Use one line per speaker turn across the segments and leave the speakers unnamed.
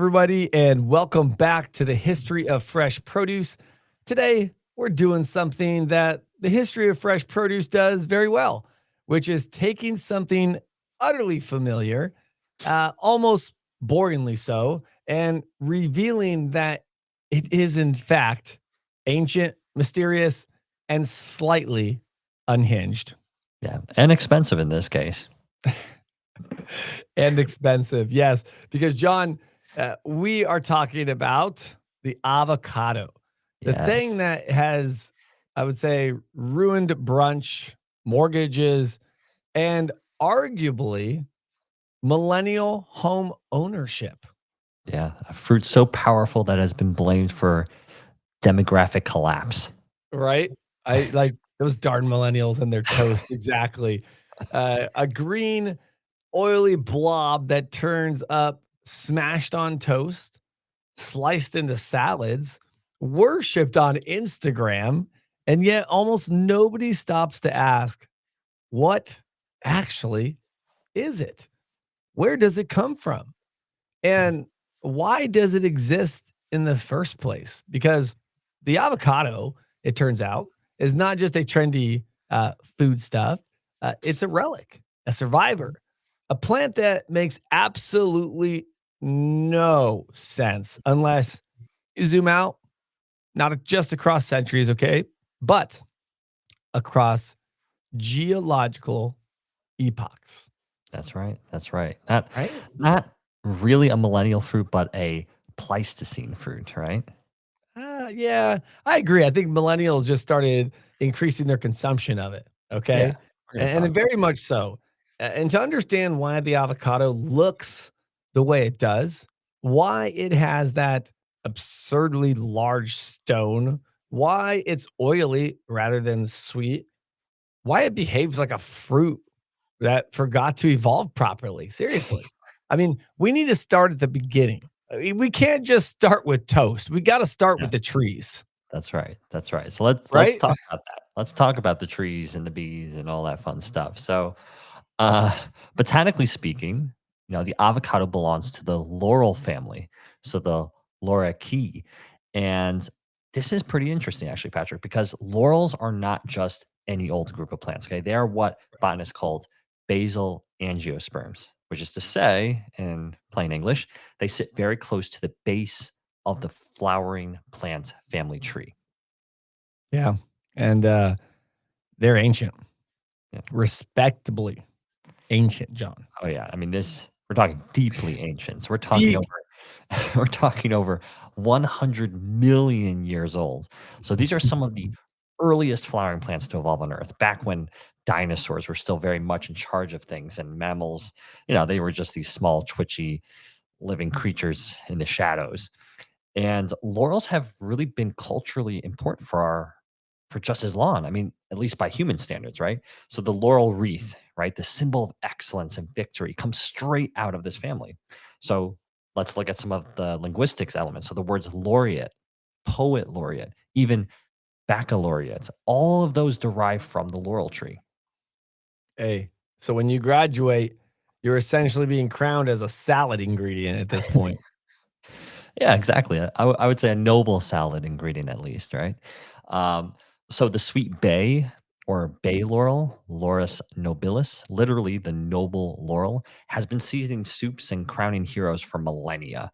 everybody, and welcome back to the History of Fresh Produce. Today, we're doing something that the History of Fresh Produce does very well, which is taking something utterly familiar, almost boringly so, and revealing that it is, in fact, ancient, mysterious, and slightly unhinged.
Yeah, and expensive in this case.
And expensive, yes, because John, we are talking about the avocado, the thing
Yes.
that has, I would say, ruined brunch, mortgages, and arguably millennial home ownership.
Yeah, a fruit so powerful that has been blamed for demographic collapse.
Right? I like those darn millennials and their toast. Exactly. A green, oily blob that turns up smashed on toast, sliced into salads, worshipped on Instagram, and yet almost nobody stops to ask, what actually is it? Where does it come from? And why does it exist in the first place? Because the avocado, it turns out, is not just a trendy food stuff. It's a relic, a survivor, a plant that makes absolutely no sense unless you zoom out, not just across centuries, okay, but across geological epochs,
That's right. That's right. Not
right?
not really a millennial fruit, but a Pleistocene fruit, right?
Yeah, I agree. I think millennials just started increasing their consumption of it.
Yeah,
Okay.
we're gonna
And
talk about
very much so. And to understand why the avocado looks the way it does, why it has that absurdly large stone, why it's oily rather than sweet, why it behaves like a fruit that forgot to evolve properly. Seriously. I mean, we need to start at the beginning. We can't just start with toast. We got to start
yeah,
with the trees,
that's right. That's right. So let's
right?
talk about that. Let's talk about the trees and the bees and all that fun stuff. So uh botanically speaking, the avocado belongs to the laurel family. So the Lauraceae. And this is pretty interesting, actually, Patrick, because laurels are not just any old group of plants. Okay. They are what botanists called basal angiosperms, which is to say, in plain English, they sit very close to the base of the flowering plant family tree.
Yeah. And they're ancient,
Yeah.
respectably ancient, John.
Oh yeah. I mean, this we're talking deeply ancient. So we're talking
Deep.
over we're talking over 100 million years old. So these are some of the earliest flowering plants to evolve on Earth, back when dinosaurs were still very much in charge of things and mammals, they were just these small, twitchy, living creatures in the shadows. And laurels have really been culturally important for just as long. I mean, at least by human standards, right? So the laurel wreath, right, the symbol of excellence and victory, comes straight out of this family. So let's look at some of the linguistics elements. So the words laureate, poet laureate, even baccalaureate, all of those derive from the laurel tree.
Hey, so when you graduate, you're essentially being crowned as a salad ingredient at this point.
Yeah, exactly. I would say a noble salad ingredient at least, right? Um, so the sweet bay or bay laurel, Laurus nobilis, literally the noble laurel, has been seasoning soups and crowning heroes for millennia.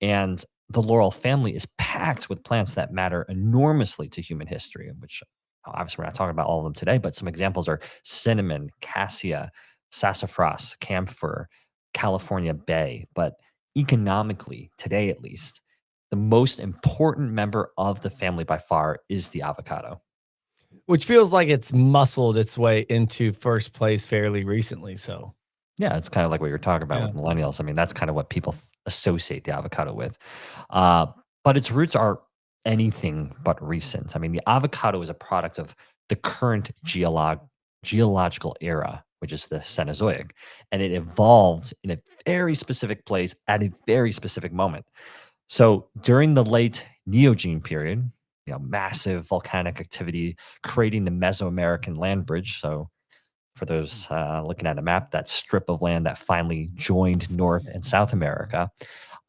And the laurel family is packed with plants that matter enormously to human history, which obviously we're not talking about all of them today, but some examples are cinnamon, cassia, sassafras, camphor, California bay. But economically, today at least, the most important member of the family by far is the avocado.
Which feels like it's muscled its way into first place fairly recently. So,
Yeah, it's kind of like what you're talking about
yeah.
with millennials. I mean, that's kind of what people associate the avocado with. Uh, but its roots are anything but recent. I mean, the avocado is a product of the current geological era, which is the Cenozoic, and it evolved in a very specific place at a very specific moment. So during the late Neogene period, massive volcanic activity creating the Mesoamerican land bridge. So for those looking at a map, that strip of land that finally joined North and South America,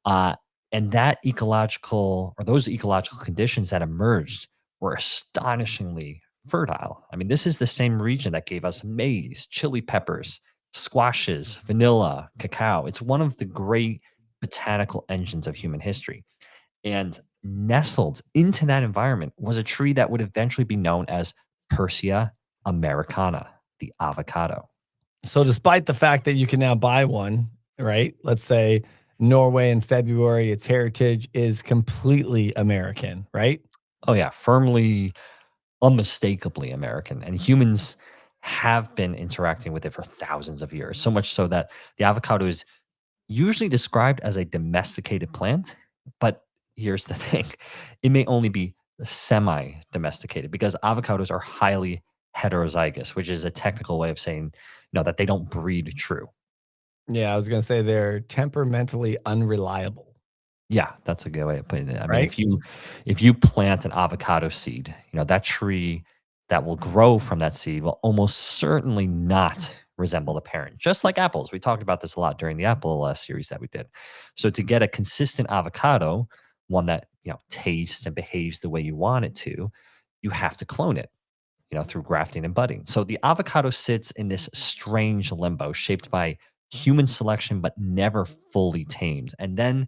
uh, And that ecological or those ecological conditions that emerged were astonishingly fertile. I mean, this is the same region that gave us maize, chili peppers, squashes, vanilla, cacao. It's one of the great botanical engines of human history. And nestled into that environment was a tree that would eventually be known as Persea americana, the avocado.
So despite the fact that you can now buy one, right? Let's say Norway in February, its heritage is completely American, right?
Oh, yeah, firmly, unmistakably American. And humans have been interacting with it for thousands of years, so much so that the avocado is usually described as a domesticated plant. But here's the thing, it may only be semi domesticated because avocados are highly heterozygous, which is a technical way of saying, that they don't breed true.
Yeah, I was gonna say they're temperamentally unreliable,
Yeah, that's a good way of putting it. I mean,
right?
if you plant an avocado seed, that tree that will grow from that seed will almost certainly not resemble the parent. Just like apples, we talked about this a lot during the apple series that we did. So to get a consistent avocado, one that tastes and behaves the way you want it to, you have to clone it. Through grafting and budding. So the avocado sits in this strange limbo shaped by human selection, but never fully tamed. And then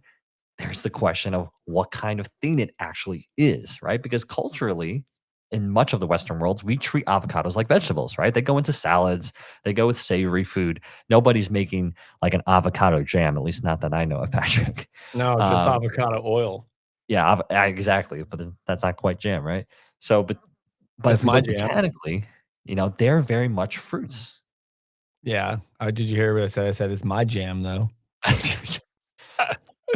there's the question of what kind of thing it actually is, right? Because culturally, in much of the Western world, we treat avocados like vegetables, right? They go into salads, they go with savory food. Nobody's making like an avocado jam, at least not that I know of, Patrick.
No, just
Um,
avocado oil.
yeah, exactly, but that's not quite jam, right? So, but
That's
if we
my
look
jam.
botanically, they're very much fruits.
Yeah. Did you hear what I said? I said it's my jam though.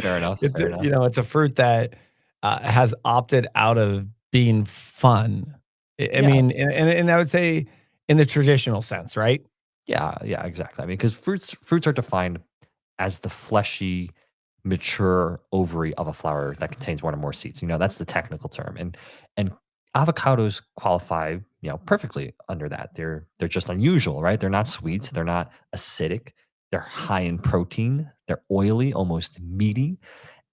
Fair enough.
It's
Fair
a
enough.
it's a fruit that, has opted out of being fun. I
Yeah,
mean, and I would say in the traditional sense, right?
yeah, exactly. I mean, because fruits are defined as the fleshy, mature ovary of a flower that contains one or more seeds. That's the technical term. And avocados qualify, perfectly under that. They're just unusual, right? They're not sweet, they're not acidic, they're high in protein, they're oily, almost meaty.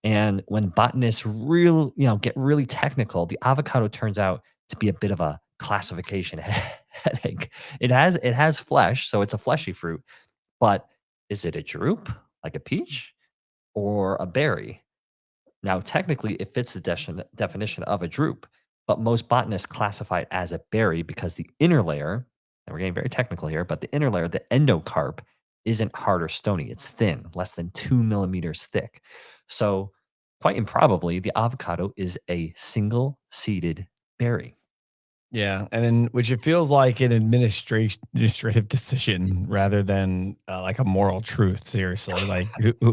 And when botanists get really technical, the avocado turns out to be a bit of a classification headache. It has flesh, so it's a fleshy fruit, but is it a drupe like a peach or a berry? Now, technically, it fits the definition of a drupe, but most botanists classify it as a berry because the inner layer, and we're getting very technical here, but the inner layer, the endocarp, isn't hard or stony. It's thin, less than 2 millimeters thick. So, quite improbably, the avocado is a single seeded berry.
Yeah, and then which it feels like an administrative decision rather than, like a moral truth, seriously, like,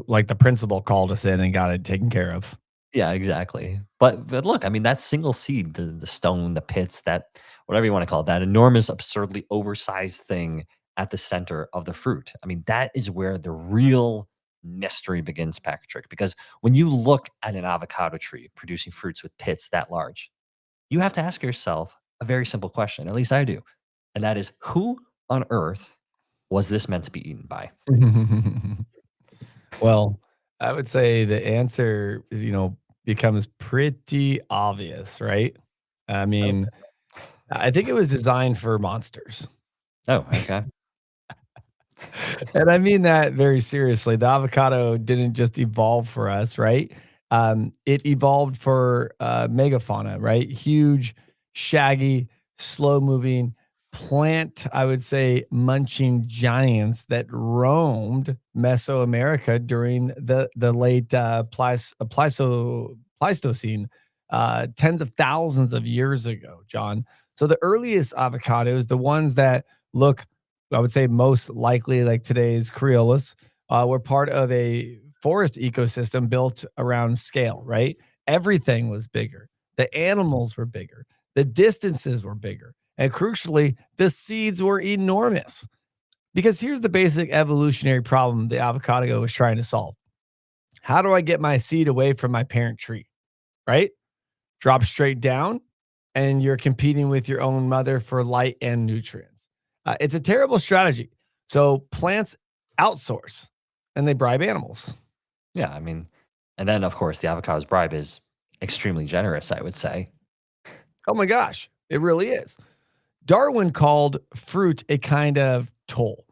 like the principal called us in and got it taken care of.
Yeah, exactly. But look, I mean, that single seed, the stone, the pits, that whatever you want to call it, that enormous, absurdly oversized thing at the center of the fruit. I mean, that is where the real mystery begins, Patrick. Because when you look at an avocado tree producing fruits with pits that large, you have to ask yourself a very simple question. At least I do, and that is, who on earth was this meant to be eaten by?
Well, I would say the answer is, becomes pretty obvious, right? I mean,
Okay.
I think it was designed for monsters.
Oh, okay.
And I mean that very seriously. The avocado didn't just evolve for us, right? It evolved for megafauna, right? Huge, shaggy, slow moving plant, I would say, munching giants that roamed Mesoamerica during the late Pleistocene, tens of thousands of years ago, John. So the earliest avocados, the ones that look, I would say, most likely like today's Criollas, were part of a forest ecosystem built around scale, right? Everything was bigger. The animals were bigger. The distances were bigger. And crucially, the seeds were enormous. Because here's the basic evolutionary problem the avocado was trying to solve. How do I get my seed away from my parent tree, right? Drop straight down, and you're competing with your own mother for light and nutrients. It's a terrible strategy. So plants outsource and they bribe animals.
Yeah, I mean, And then, of course, the avocado's bribe is extremely generous, I would say.
Oh my gosh, it really is. Darwin called fruit a kind of toll,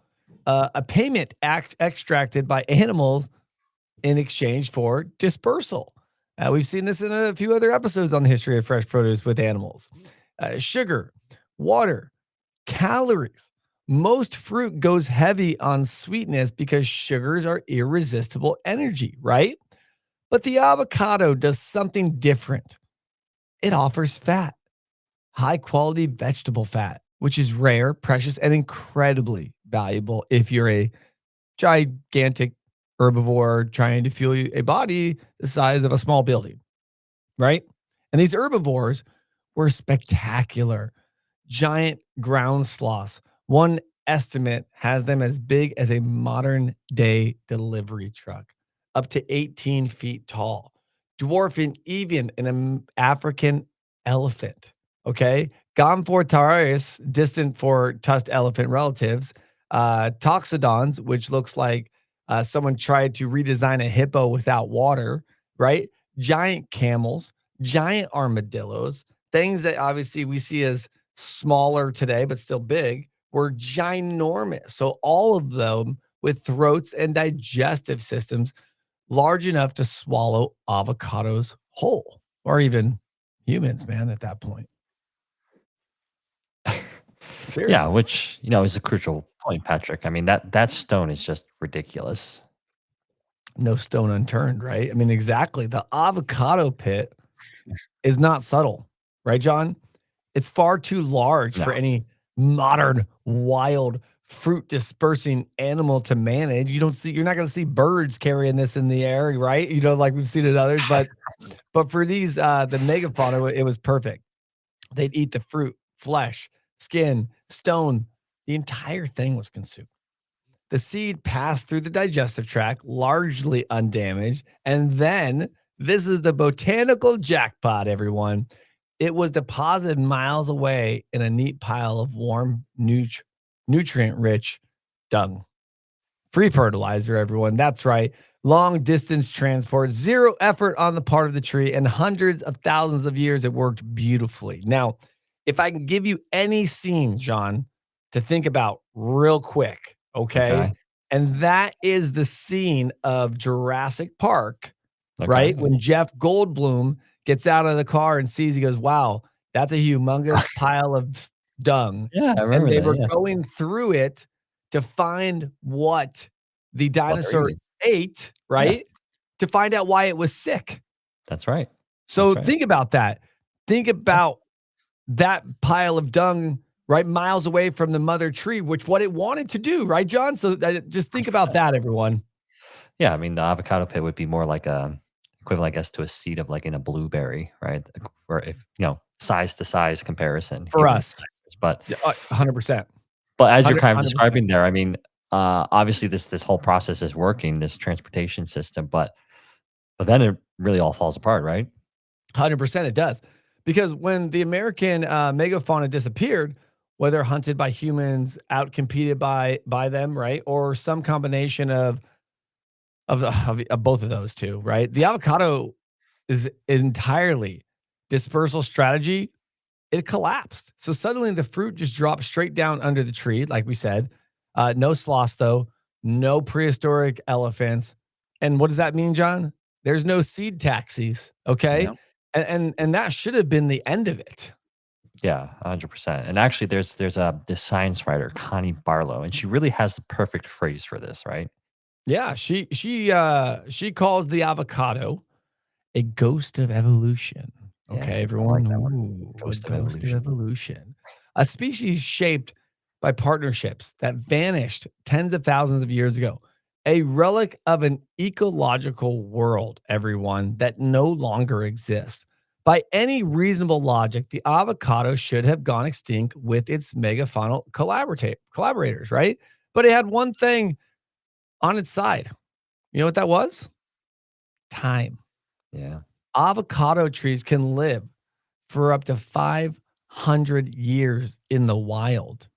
a payment extracted by animals in exchange for dispersal. We've seen this in a few other episodes on the history of fresh produce with animals. Sugar, water, calories. Most fruit goes heavy on sweetness because sugars are irresistible energy, right? But the avocado does something different. It offers fat, high quality vegetable fat, which is rare, precious, and incredibly valuable if you're a gigantic herbivore trying to fuel a body the size of a small building, right? And these herbivores were spectacular, giant ground sloths. One estimate has them as big as a modern day delivery truck, up to 18 feet tall, dwarfing even an African elephant. Okay. Gomphotherius, distant for tusked elephant relatives, toxodons, which looks like someone tried to redesign a hippo without water, right? Giant camels, giant armadillos, things that obviously we see as smaller today, but still big, were ginormous. So all of them with throats and digestive systems large enough to swallow avocados whole, or even humans, man, at that point.
Yeah,
Seriously,
which, is a crucial point, Patrick. I mean, that stone is just ridiculous.
no stone unturned, right? I mean, exactly. The avocado pit is not subtle, right, John? It's far too large
No.
for any modern wild fruit dispersing animal to manage. You're not going to see birds carrying this in the air, right? Like we've seen in others, but for these the megafauna, it was perfect. They'd eat the fruit, flesh, skin, stone. The entire thing was consumed. The seed passed through the digestive tract, largely undamaged. And then, this is the botanical jackpot, everyone. It was deposited miles away in a neat pile of warm, nutrient rich dung. Free fertilizer, everyone. That's right. Long distance transport, zero effort on the part of the tree, and hundreds of thousands of years it worked beautifully. Now, if I can give you any scene, John, to think about real quick, okay?
Okay.
And that is the scene of Jurassic Park, right?
Okay.
When Jeff Goldblum gets out of the car and sees, he goes, wow, that's a humongous pile of dung.
Yeah, I
And
remember
they
that,
were
yeah.
going through it to find what the
What they're
dinosaur
eating.
ate,
Yeah,
right? To find out why it was sick.
that's right.
So
That's right.
think about that. Think about that pile of dung, right, miles away from the mother tree, which what it wanted to do, right, John? So just think about that, everyone.
Yeah, I mean, the avocado pit would be more like a equivalent, I guess, to a seed of like in a blueberry, right? For if, size to size comparison,
For
human
us.
size. But
Yeah, 100%.
but as you're kind of
100%.
describing there, I mean, obviously this whole process is working, this transportation system, but then it really all falls apart, right?
100% it does. Because when the American megafauna disappeared, whether hunted by humans, outcompeted by them, right, or some combination of both of those two, right? The avocado is entirely dispersal strategy. It collapsed. So suddenly the fruit just dropped straight down under the tree, like we said. No sloths, though. No prehistoric elephants. And what does that mean, John? There's no seed taxis. Okay.
Yeah.
And that should have been the end of it.
Yeah, 100%. And actually there's a this science writer, Connie Barlow, and she really has the perfect phrase for this, right?
Yeah, she calls the avocado a ghost of evolution.
Yeah,
Okay,
I like
everyone.
that word.
Ooh, a
Ghost of
ghost of
evolution.
evolution. A species shaped by partnerships that vanished tens of thousands of years ago. A relic of an ecological world, everyone, that no longer exists. By any reasonable logic, the avocado should have gone extinct with its megafaunal collaborators, right? But it had one thing on its side. You know what that was? Time.
Yeah.
Avocado trees can live for up to 500 years in the wild.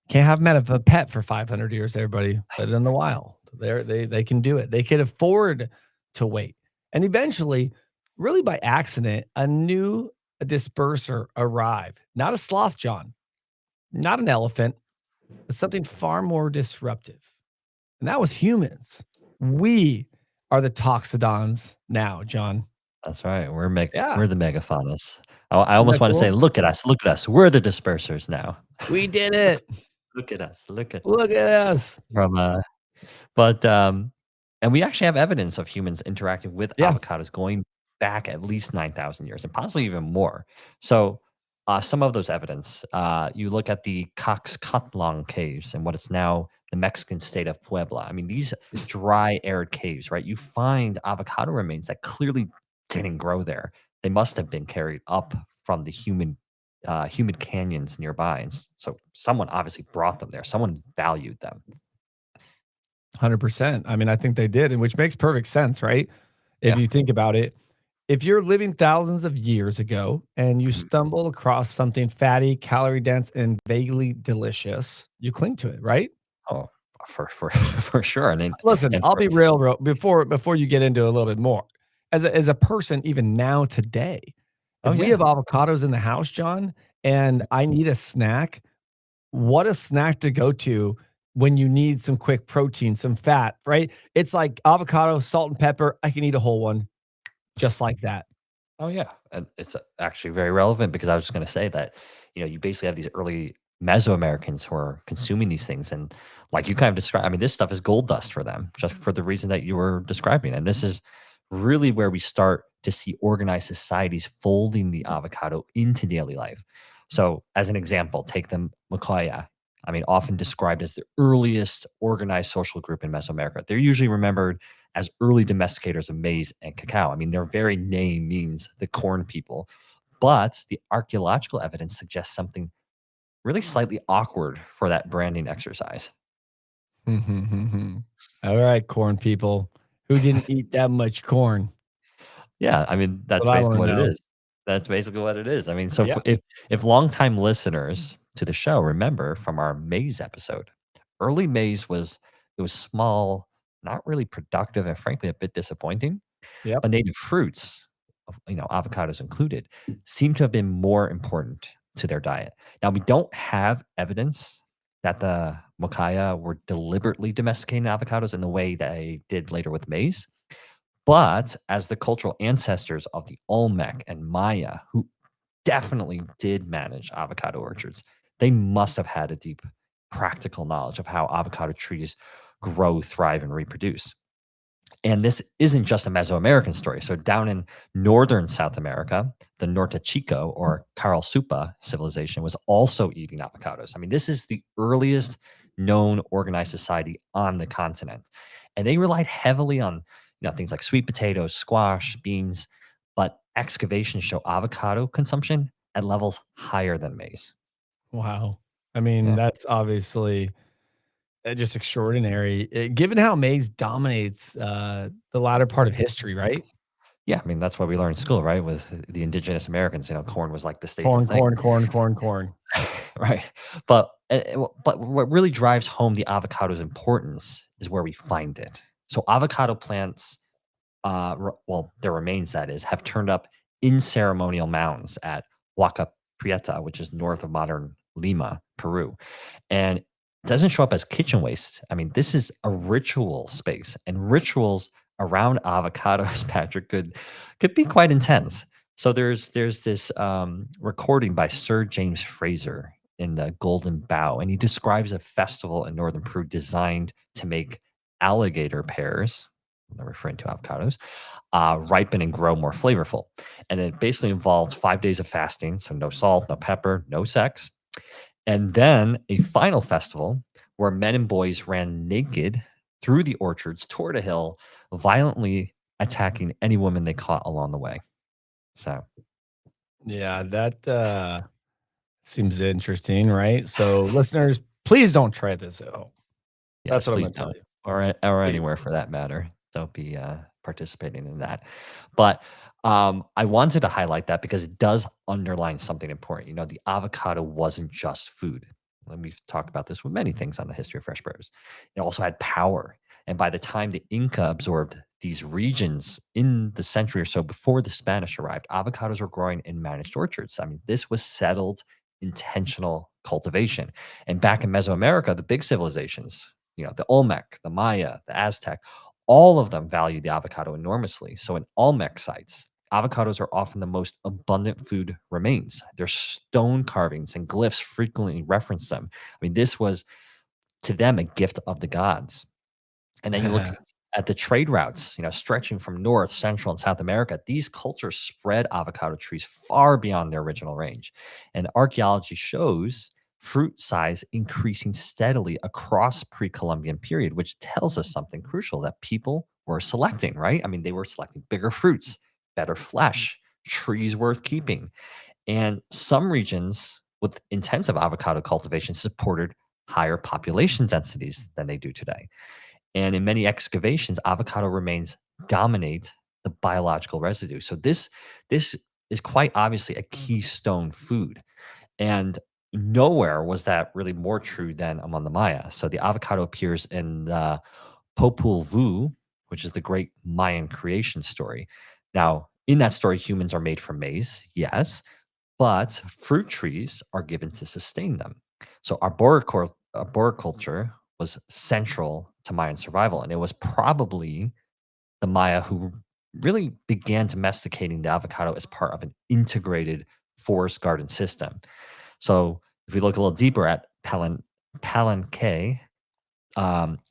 Can't have met a pet for 500 years, everybody, but in the wild, they can do it. They can afford to wait. And eventually, really by accident, a new disperser arrived. Not a sloth, John, not an elephant, but something far more disruptive. And that was humans. We are the toxodons now, John.
That's right.
Yeah.
We're the megafaunus. I
Isn't
almost
that
want to say,
cool?
look at us. We're the dispersers now.
We did it.
Look at us. Look at
Look at us.
from But, and we actually have evidence of humans interacting with
Yeah.
avocados going back at least 9,000 years and possibly even more. So, some of those evidence, you look at the Coxcotlong caves and what is now the Mexican state of Puebla. I mean, these dry, arid caves, right? You find avocado remains that clearly didn't grow there. They must have been carried up from the humid canyons nearby. And so someone obviously brought them there. Someone valued them.
100%. I mean, I think they did, and which makes perfect sense, right? If
Yeah.
you think about it, if you're living thousands of years ago and you
Mhm.
stumble across something fatty, calorie dense, and vaguely delicious, you cling to it, right?
Oh, for for sure,
Listen,
and
I'll
for
be real before you get into a little bit more. As a person, even now today,
oh,
if we
yeah.
have avocados in the house, John, and I need a snack, what a snack to go to when you need some quick protein, some fat, right? It's like avocado, salt and pepper. I can eat a whole one just like that.
Oh, yeah, and it's actually very relevant because I was just gonna say that, you basically have these early Mesoamericans who are consuming these things, and like you kind of described, I mean, this stuff is gold dust for them, just for the reason that you were describing, and this is really where we start to see organized societies folding the avocado into daily life. So, as an example, take the Mikoya. I mean, often described as the earliest organized social group in Mesoamerica. They're usually remembered as early domesticators of maize and cacao. I mean, their very name means the corn people. But the archaeological evidence suggests something really slightly awkward for that branding exercise.
All right, corn people. Who didn't eat that much corn?
Yeah, I mean,
That's
that's
what I
basically
wanna
what it
know.
is. That's basically what it is. I mean, so
Yeah.
if longtime listeners to the show remember from our maize episode, early maize was small, not really productive, and frankly a bit disappointing.
Yep.
But native fruits, avocados included, seem to have been more important to their diet. Now, we don't have evidence that the Mokai were deliberately domesticating avocados in the way they did later with maize. But as the cultural ancestors of the Olmec and Maya, who definitely did manage avocado orchards, they must have had a deep practical knowledge of how avocado trees grow, thrive, and reproduce. And this isn't just a Mesoamerican story. So down in northern South America, the Norte Chico or Carlsupa civilization was also eating avocados. I mean, this is the earliest known organized society on the continent. And they relied heavily on, things like sweet potatoes, squash, beans, but excavations show avocado consumption at levels higher than maize.
Wow. I mean,
Yeah.
that's obviously, just extraordinary, given how maize dominates, the latter part of history, right?
Yeah, I mean, that's what we learned in school, right? With the indigenous Americans, corn was like the staple
Corn,
thing.
corn, corn, corn, corn.
Right. But what really drives home the avocado's importance is where we find it. So avocado plants, well, their remains that is, have turned up in ceremonial mounds at Huaca Prieta, which is north of modern Lima, Peru, and it doesn't show up as kitchen waste. I mean, this is a ritual space, and rituals around avocados, Patrick, could be quite intense. So there's this recording by Sir James Fraser in the Golden Bough, and he describes a festival in northern Peru designed to make alligator pears, I'm referring to avocados, ripen and grow more flavorful. And it basically involves 5 days of fasting, so no salt, no pepper, no sex, and then a final festival where men and boys ran naked through the orchards toward a hill, violently attacking any woman they caught along the way. So,
Yeah, that, seems interesting, right? So, listeners, please don't try this at home. That's
yes,
what I'm
please
gonna tell
don't,
you.
or
Please.
anywhere for that matter. Don't be participating in that. But I wanted to highlight that because it does underline something important. The avocado wasn't just food. And we've talked about this with many things on the history of fresh produce. It also had power. And by the time the Inca absorbed these regions in the century or so before the Spanish arrived, avocados were growing in managed orchards. I mean, this was settled, intentional cultivation. And back in Mesoamerica, the big civilizations, the Olmec, the Maya, the Aztec, all of them valued the avocado enormously. So in Olmec sites, avocados are often the most abundant food remains. Their stone carvings and glyphs frequently reference them. I mean, this was to them a gift of the gods. And then you look at the trade routes, stretching from North, Central, and South America. These cultures spread avocado trees far beyond their original range. And archaeology shows fruit size increasing steadily across pre-Columbian period, which tells us something crucial that people were selecting, right? I mean, they were selecting bigger fruits, better flesh, trees worth keeping. And some regions with intensive avocado cultivation supported higher population densities than they do today. And in many excavations, avocado remains dominate the biological residue. So this is quite obviously a keystone food. And nowhere was that really more true than among the Maya. So the avocado appears in the Popol Vuh, which is the great Mayan creation story. Now, in that story, humans are made from maize, yes, but fruit trees are given to sustain them. So arboriculture was central to Mayan survival, and it was probably the Maya who really began domesticating the avocado as part of an integrated forest garden system. So if we look a little deeper at Palenque,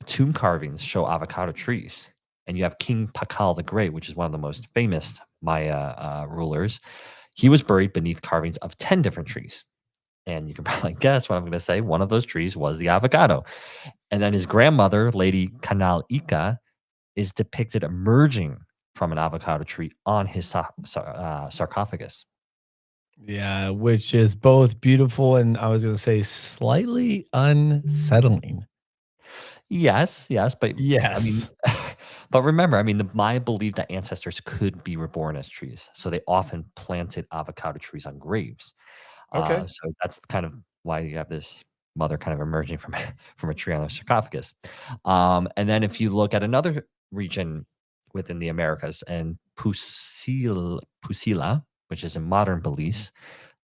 tomb carvings show avocado trees, and you have King Pakal the Great, which is one of the most famous Maya rulers. He was buried beneath carvings of 10 different trees. And you can probably guess what I'm going to say. One of those trees was the avocado. And then his grandmother, Lady Kanal Ika, is depicted emerging from an avocado tree on his sarcophagus.
Yeah, which is both beautiful and I was gonna say slightly unsettling.
Yes, yes, but I mean,
Yes.
but remember, I mean, the Maya believed that ancestors could be reborn as trees, so they often planted avocado trees on graves.
Okay.
So that's kind of why you have this mother kind of emerging from from a tree on a sarcophagus. And then if you look at another region within the Americas and Pusila, which is in modern Belize,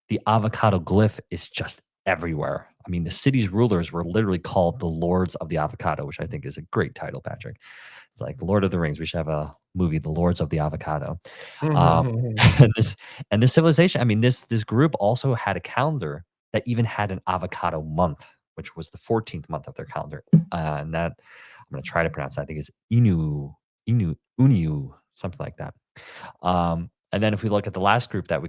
the avocado glyph is just everywhere. I mean, the city's rulers were literally called the Lords of the Avocado, which I think is a great title, Patrick. It's like Lord of the Rings. We should have a movie, The Lords of the Avocado. Um, and this civilization, I mean, this group also had a calendar that even had an avocado month, which was the 14th month of their calendar. And that I'm going to try to pronounce that. I think it's Inu, something like that. And then if we look at the last group that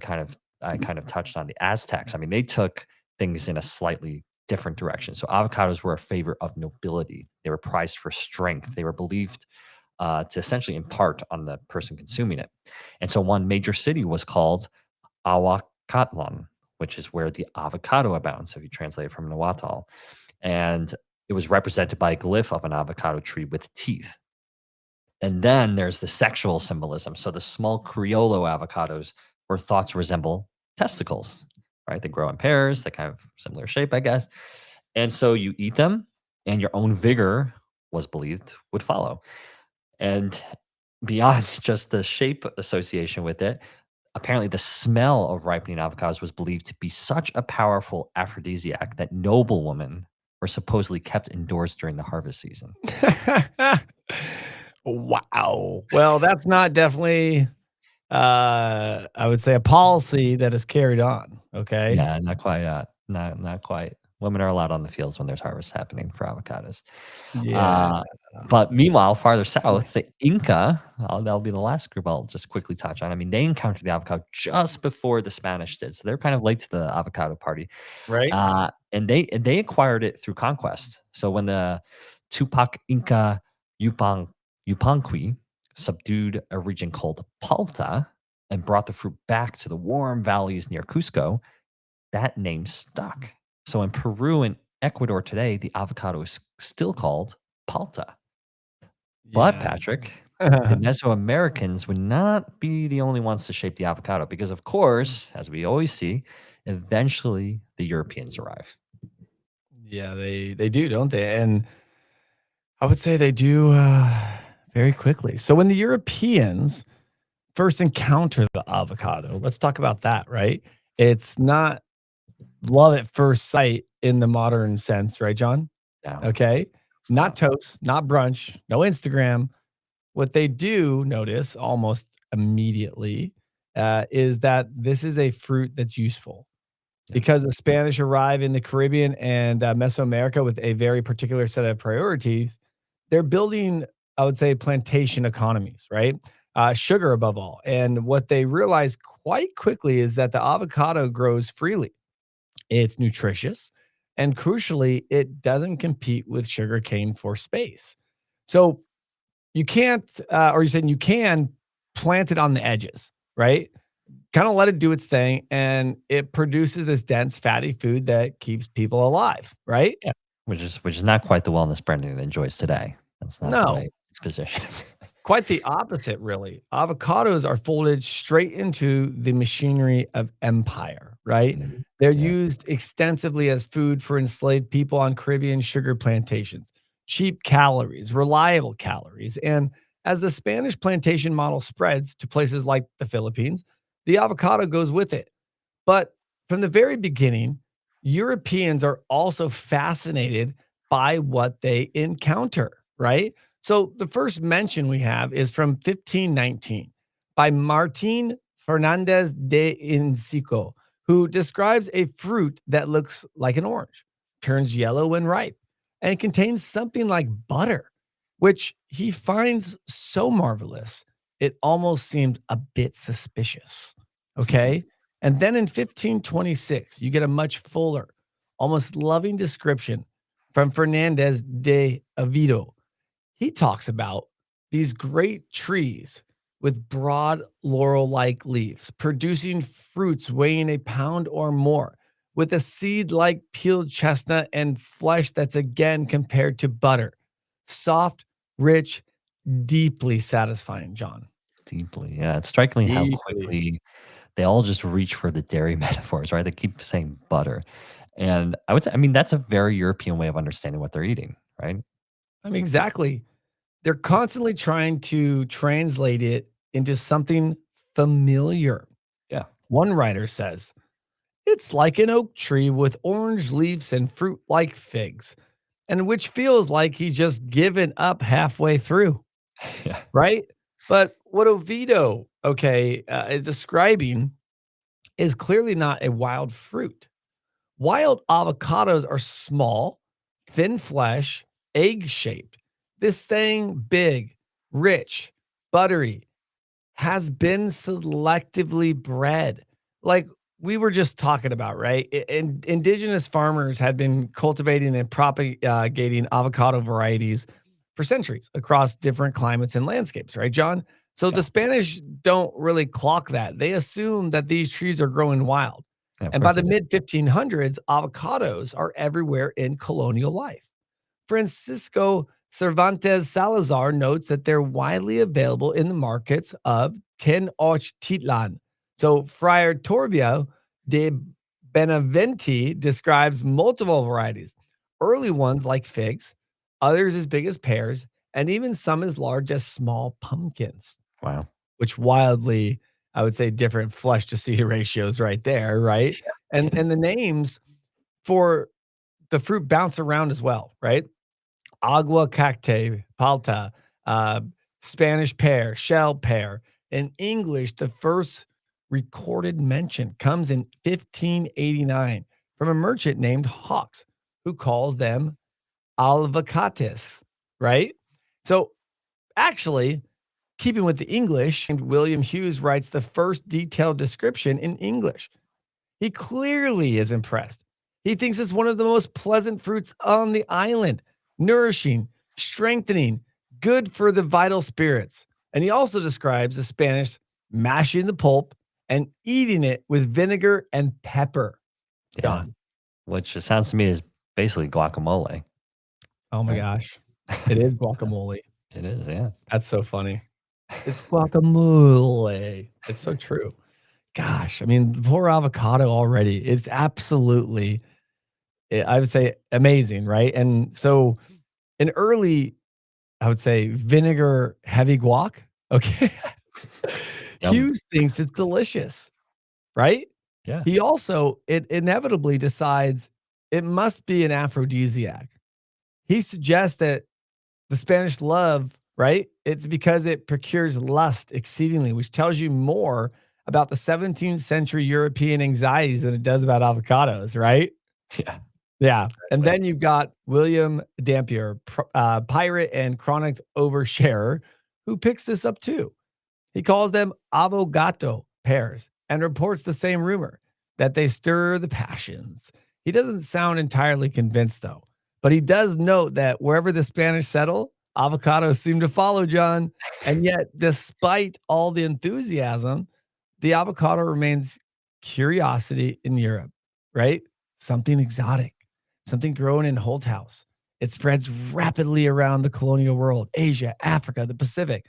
I kind of touched on, the Aztecs. I mean, they took things in a slightly different direction. So avocados were a favor of nobility. They were prized for strength. They were believed to essentially impart on the person consuming it. And so one major city was called Awakatlan, which is where the avocado abounds, if you translate it from Nahuatl. And it was represented by a glyph of an avocado tree with teeth. And then there's the sexual symbolism. So the small Criollo avocados were thought to resemble testicles, right? They grow in pairs, they kind of similar shape, I guess. And so you eat them, and your own vigor was believed would follow. And beyond just the shape association with it, apparently the smell of ripening avocados was believed to be such a powerful aphrodisiac that noblewomen were supposedly kept indoors during the harvest season.
Wow. Well, that's not definitely, I would say a policy that is carried on, okay?
Yeah, not quite, not quite. Women are allowed on the fields when there's harvest happening for avocados.
Yeah.
Uh, but meanwhile, farther south, the Inca, that'll be the last group I'll just quickly touch on. I mean, they encountered the avocado just before the Spanish did, so they're kind of late to the avocado party.
Right?
And they acquired it through conquest. So when the Tupac Inca Yupan Yupanqui subdued a region called Palta and brought the fruit back to the warm valleys near Cusco, that name stuck. So in Peru and Ecuador today, the avocado is still called palta. But
Yeah.
Patrick, the Mesoamericans would not be the only ones to shape the avocado because, of course, as we always see, eventually the Europeans arrive.
Yeah, they do, don't they? And I would say they do, very quickly. So when the Europeans first encounter the avocado, let's talk about that, right? It's not love at first sight in the modern sense, right, John?
Yeah,
Okay.
it's
Not
not.
toast, not brunch, no Instagram. What they do notice almost immediately is that this is a fruit that's useful
Yeah,
because the Spanish arrive in the Caribbean and Mesoamerica with a very particular set of priorities. They're building, I would say, plantation economies, right? Sugar above all. And what they realize quite quickly is that the avocado grows freely. It's nutritious. And crucially, it doesn't compete with sugarcane for space. So you can't, or you said you can plant it on the edges, right? Kind of let it do its thing, and it produces this dense, fatty food that keeps people alive, right?
yeah, which is not quite the wellness Brendan enjoys today. That's not the way
No,
it's positioned.
quite the opposite, really. Avocados are folded straight into the machinery of empire, right?
Mm,
They're
yeah,
used extensively as food for enslaved people on Caribbean sugar plantations. Cheap calories, reliable calories. And as the Spanish plantation model spreads to places like the Philippines, the avocado goes with it. But from the very beginning, Europeans are also fascinated by what they encounter, right? So the first mention we have is from 1519 by Martin Fernandez de Incico, who describes a fruit that looks like an orange, turns yellow when ripe, and contains something like butter, which he finds so marvelous, it almost seemed a bit suspicious. Okay. And then in 1526, you get a much fuller, almost loving description from Fernandez de Oviedo. He talks about these great trees with broad laurel like leaves, producing fruits weighing a pound or more, with a seed like peeled chestnut and flesh that's again compared to butter. Soft, rich, deeply satisfying, John.
deeply. Yeah, it's strikingly how
Deeply.
quickly they all just reach for the dairy metaphors, right? They keep saying butter. And I would say, I mean, that's a very European way of understanding what they're eating, right?
I mean, exactly. They're constantly trying to translate it into something familiar.
Yeah.
One writer says, it's like an oak tree with orange leaves and fruit like figs, and which feels like he's just given up halfway through,
Yeah.
right? But what Oviedo, okay, is describing is clearly not a wild fruit. Wild avocados are small, thin flesh, egg shaped. This thing big, rich, buttery, has been selectively bred. Like we were just talking about, right? Indigenous farmers had been cultivating and propagating avocado varieties for centuries across different climates and landscapes, right, John? So the
Yeah.
Spanish don't really clock that. They assume that these trees are growing wild.
Yeah, of
And by
course
the
they do.
mid 1500s, avocados are everywhere in colonial life. Francisco Cervantes Salazar notes that they're widely available in the markets of Tenochtitlan. So Friar Torbio de Benavente describes multiple varieties, early ones like figs, others as big as pears, and even some as large as small pumpkins,
Wow.
which wildly, I would say, different flesh to seed ratios right there, right? And the names for the fruit bounce around as well, right? Aguacate, palta, uh, Spanish pear, shell pear. In English, the first recorded mention comes in 1589 from a merchant named Hawks, who calls them alvacates, right? So actually, keeping with the English, and William Hughes writes the first detailed description in English. He clearly is impressed. He thinks it's one of the most pleasant fruits on the island, nourishing, strengthening, good for the vital spirits. And he also describes the Spanish mashing the pulp and eating it with vinegar and pepper.
Yeah.
John.
Which it sounds to me is basically guacamole,
Oh my
right?
gosh. It is guacamole.
It is, yeah.
That's so funny. It's guacamole. It's so true. Gosh, I mean, poor avocado already. It's absolutely, I would say, amazing, right? And so, an early I would say vinegar heavy guac. Okay.
Yum.
Hughes thinks it's delicious, right?
Yeah.
He also it inevitably decides it must be an aphrodisiac. He suggests that the Spanish love, right? It's because it procures lust exceedingly, which tells you more about the 17th century European anxieties than it does about avocados, right?
Yeah.
Yeah. And
Exactly.
then you've got William Dampier, pirate and chronic oversharer, who picks this up too. He calls them avocado pears and reports the same rumor that they stir the passions. He doesn't sound entirely convinced, though, but he does note that wherever the Spanish settle, avocados seem to follow, John. And yet, despite all the enthusiasm, the avocado remains curiosity in Europe, right? Something exotic, something grown in Holt House. It spreads rapidly around the colonial world, Asia, Africa, the Pacific,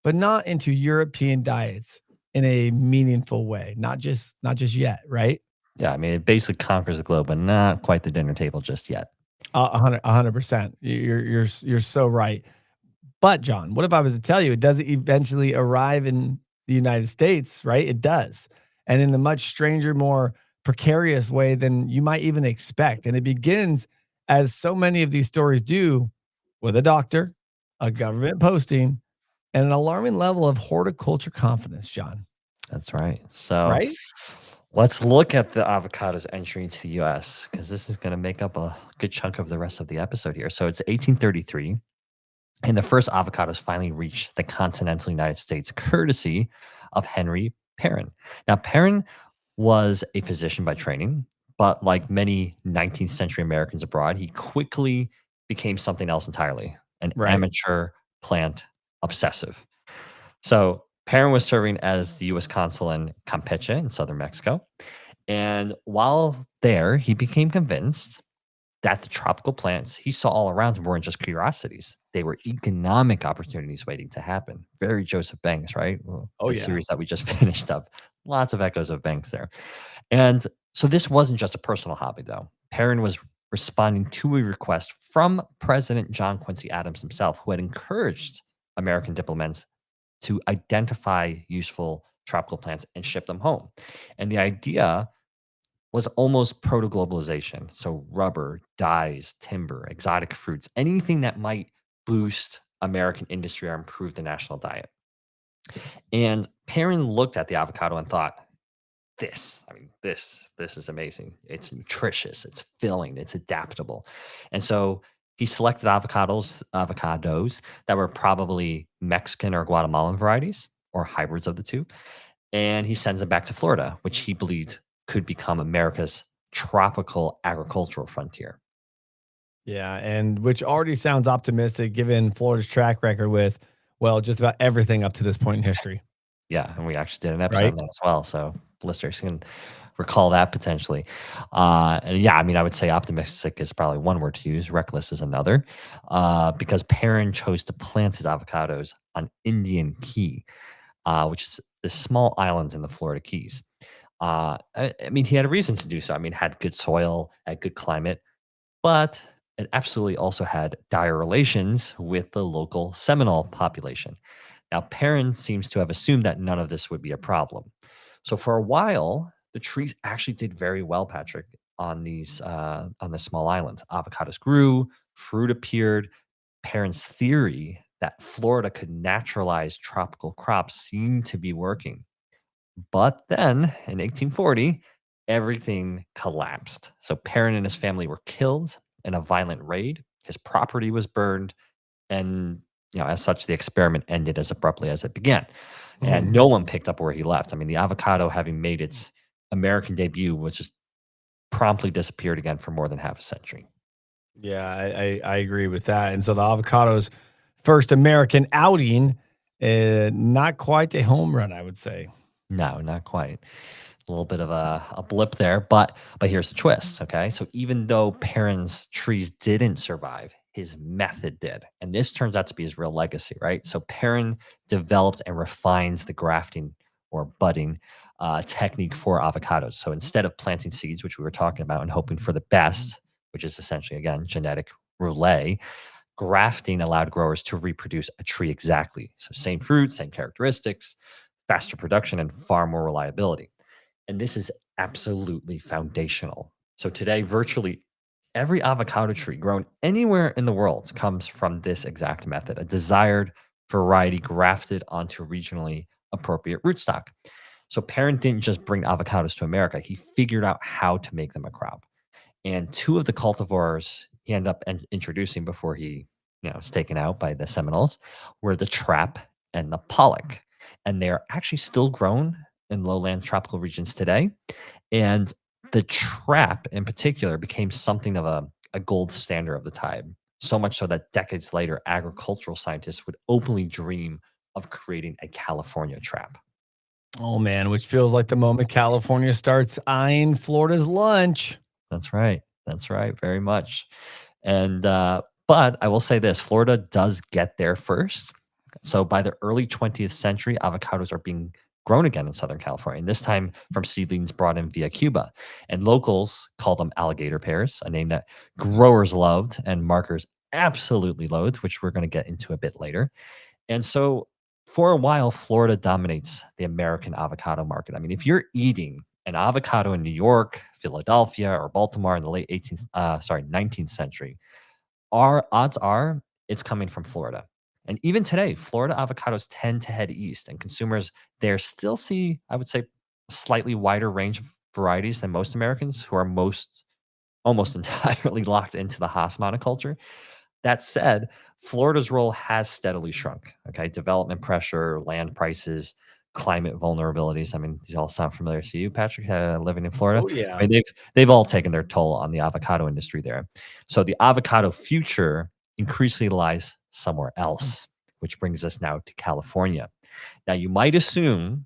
but not into European diets in a meaningful way. Not just yet, right?
Yeah, I mean, it basically conquers the globe, but not quite the dinner table just yet.
100%. You're so right. But John, what if I was to tell you it doesn't eventually arrive in the United States, right? It does. And in the much stranger, more precarious way than you might even expect. And it begins, as so many of these stories do, with a doctor, a government posting, and an alarming level of horticulture confidence, John,
That's right. So
right?
let's look at the avocado's entry into the US because this is going to make up a good chunk of the rest of the episode here. So it's 1833, and the first avocados finally reached the continental United States courtesy of Henry Perrin. Now, Perrin was a physician by training, but like many 19th century Americans abroad, he quickly became something else entirely, an
Right.
amateur plant obsessive. So Perrin was serving as the U.S. consul in Campeche in southern Mexico. And while there, he became convinced that the tropical plants he saw all around him weren't just curiosities. They were economic opportunities waiting to happen. Very Joseph Banks, right? Well,
Oh,
the
yeah.
series that we just finished up. Lots of echoes of Banks there. And so this wasn't just a personal hobby, though. Perrin was responding to a request from President John Quincy Adams himself, who had encouraged American diplomats to identify useful tropical plants and ship them home. And the idea was almost proto globalization. So, rubber, dyes, timber, exotic fruits, anything that might boost American industry or improve the national diet. And Perrin looked at the avocado and thought, this is amazing. It's nutritious, it's filling, it's adaptable. And so he selected avocados that were probably Mexican or Guatemalan varieties or hybrids of the two. And he sends them back to Florida, which he believed could become America's tropical agricultural frontier.
Yeah, and which already sounds optimistic given Florida's track record with, well, just about everything up to this point in history,
Yeah, and we actually did an episode
right?
on that as well, so listeners can recall that potentially. And yeah, I mean, I would say optimistic is probably one word to use. Reckless is another, because Perrin chose to plant his avocados on Indian Key, which is this small island in the Florida Keys. I mean, he had a reason to do so. I mean, it had good soil, had good climate, but it absolutely also had dire relations with the local Seminole population. Now, Perrin seems to have assumed that none of this would be a problem. So for a while, the trees actually did very well, Patrick, on this small island. Avocados grew, fruit appeared. Perrin's theory that Florida could naturalize tropical crops seemed to be working. But then in 1840, everything collapsed. So Perrin and his family were killed in a violent raid. His property was burned, and as such, the experiment ended as abruptly as it began. And
Mhm.
no one picked up where he left. I mean, the avocado, having made its American debut, was just promptly disappeared again for more than half a century.
Yeah, I agree with that. And so the avocado's first American outing, not quite a home run, I would say.
No, not quite. A little bit of a blip there, but here's the twist. Okay, so even though Perrin's trees didn't survive, his method did, and this turns out to be his real legacy, right? So Perrin developed and refined the grafting or budding technique for avocados. So instead of planting seeds, which we were talking about, and hoping for the best, which is essentially again genetic roulette, grafting allowed growers to reproduce a tree exactly. So, same fruit, same characteristics, faster production, and far more reliability. And this is absolutely foundational. So, today, virtually every avocado tree grown anywhere in the world comes from this exact method, a desired variety grafted onto regionally appropriate rootstock. So, Parent didn't just bring avocados to America, he figured out how to make them a crop. And two of the cultivars he ended up introducing before he, was taken out by the Seminoles were the trap and the pollock. And they're actually still grown in lowland tropical regions today. And the trap in particular became something of a gold standard of the time. So much so that decades later, agricultural scientists would openly dream of creating a California trap.
Oh man, which feels like the moment California starts eyeing Florida's lunch.
That's right. That's right. Very much. And but I will say this: Florida does get there first. So by the early 20th century, avocados are being grown again in Southern California, and this time from seedlings brought in via Cuba. And locals call them alligator pears, a name that growers loved and markers absolutely loathed, which we're going to get into a bit later. And so for a while, Florida dominates the American avocado market. I mean, if you're eating an avocado in New York, Philadelphia, or Baltimore in the late 19th century, our odds are it's coming from Florida. And even today, Florida avocados tend to head east, and consumers there still see, I would say, slightly wider range of varieties than most Americans who are almost entirely locked into the Hass monoculture. That said, Florida's role has steadily shrunk. Okay. Development pressure, land prices, climate vulnerabilities. I mean, these all sound familiar to you, Patrick, living in Florida.
Oh yeah.
I mean, they've all taken their toll on the avocado industry there. So the avocado future increasingly lies somewhere else, which brings us now to California. Now, you might assume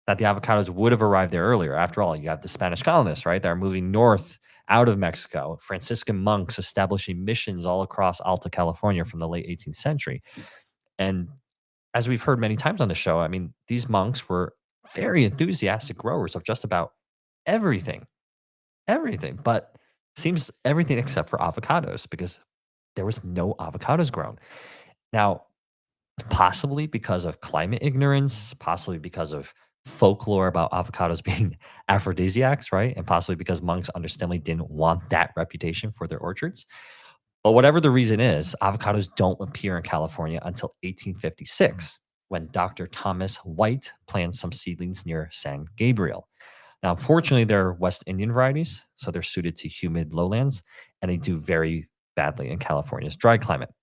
that the avocados would have arrived there earlier. After all, you have the Spanish colonists, right? They're moving north out of Mexico, Franciscan monks establishing missions all across Alta California from the late 18th century. And as we've heard many times on the show, I mean, these monks were very enthusiastic growers of just about everything, everything, but seems everything except for avocados because there was no avocados grown. Now, possibly because of climate ignorance, possibly because of folklore about avocados being aphrodisiacs, right? And possibly because monks understandably didn't want that reputation for their orchards. But whatever the reason is, avocados don't appear in California until 1856, when Dr. Thomas White plants some seedlings near San Gabriel. Now, unfortunately, they're West Indian varieties, so they're suited to humid lowlands, and they do very badly in California's dry climate.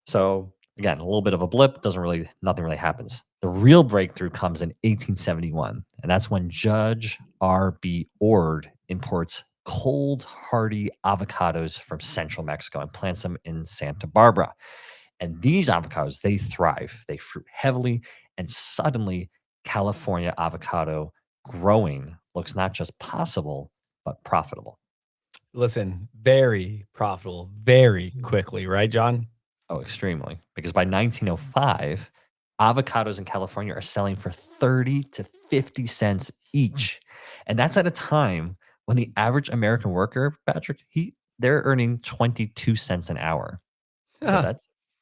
So again, a little bit of a blip, nothing really happens. The real breakthrough comes in 1871, and that's when Judge R.B. Ord imports cold, hardy avocados from central Mexico and plants them in Santa Barbara. And these avocados, they thrive, they fruit heavily, and suddenly California avocado growing looks not just possible, but profitable.
Listen, very profitable, very quickly, right, John?
Oh, extremely. Because by 1905, avocados in California are selling for 30 to 50 cents each. And that's at a time when the average American worker, Patrick, they're earning 22 cents an hour. So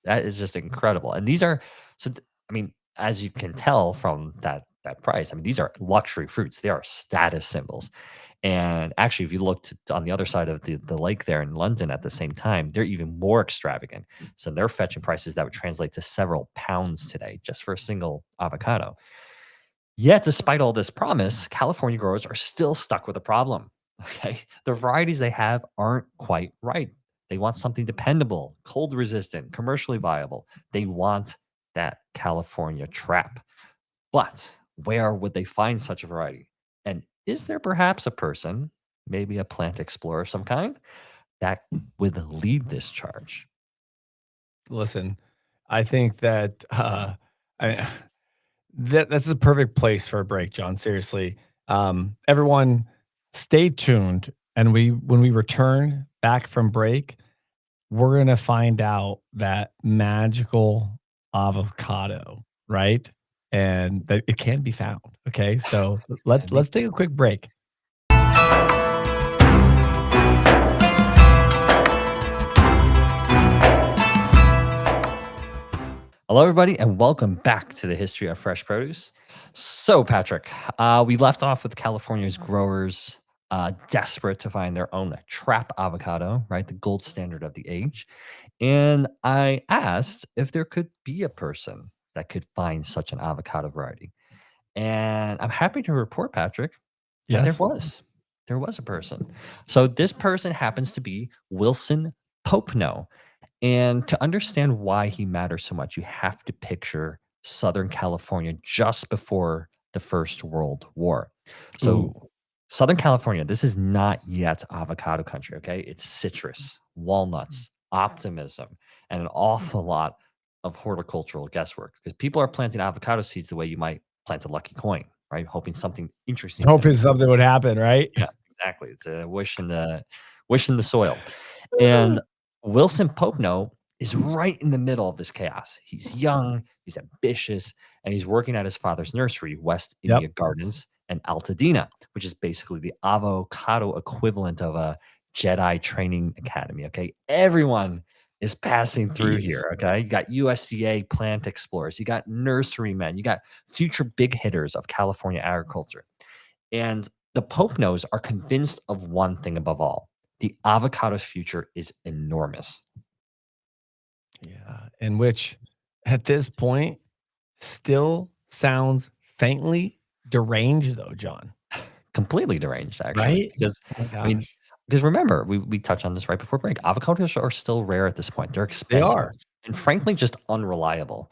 that is just incredible. And these are I mean, as you can tell from that price, I mean, these are luxury fruits. They are status symbols. And actually, if you looked on the other side of the lake there in London at the same time, they're even more extravagant. So they're fetching prices that would translate to several pounds today just for a single avocado. Yet, despite all this promise, California growers are still stuck with a problem. Okay. The varieties they have aren't quite right. They want something dependable, cold resistant, commercially viable. They want that California trap. But where would they find such a variety? And is there perhaps a person, maybe a plant explorer of some kind, that would lead this charge?
Listen, I think that I, that's a perfect place for a break, John. Seriously, everyone, stay tuned, and when we return back from break, we're gonna find out that magical avocado, right? And that it can be found. Okay, so
Can be.
let's take a quick break.
Hello, everybody, and welcome back to the History of Fresh Produce. So, Patrick, we left off with California's growers desperate to find their own trap avocado, right? The gold standard of the age. And I asked if there could be a person that could find such an avocado variety. And I'm happy to report, Patrick, that there
Yes.
was. There was a person. So, this person happens to be Wilson Popenoe. And to understand why he matters so much, you have to picture Southern California just before the First World War. So,
Ooh.
Southern California, this is not yet avocado country, okay? It's citrus, walnuts, optimism, and an awful lot of horticultural guesswork because people are planting avocado seeds the way you might plant a lucky coin, right? Hoping something interesting is going to
Hoping something would happen, right?
yeah, exactly. It's a wish in the soil. And Wilson Popenoe is right in the middle of this chaos. He's young, he's ambitious, and he's working at his father's nursery, West
Yep.
India Gardens and Altadena, which is basically the avocado equivalent of a Jedi training academy. Okay. Everyone is passing through
Jeez.
here. Okay. You got USDA plant explorers, you got nurserymen, you got future big hitters of California agriculture. And the Poconos are convinced of one thing above all: the avocado's future is enormous.
Yeah. And which at this point still sounds faintly deranged though, John.
Completely deranged, actually,
Right?
because
Oh my
I mean,
gosh.
because remember, we touched on this right before break. Avocados are still rare at this point. They're
They
expensive
are.
and frankly just unreliable.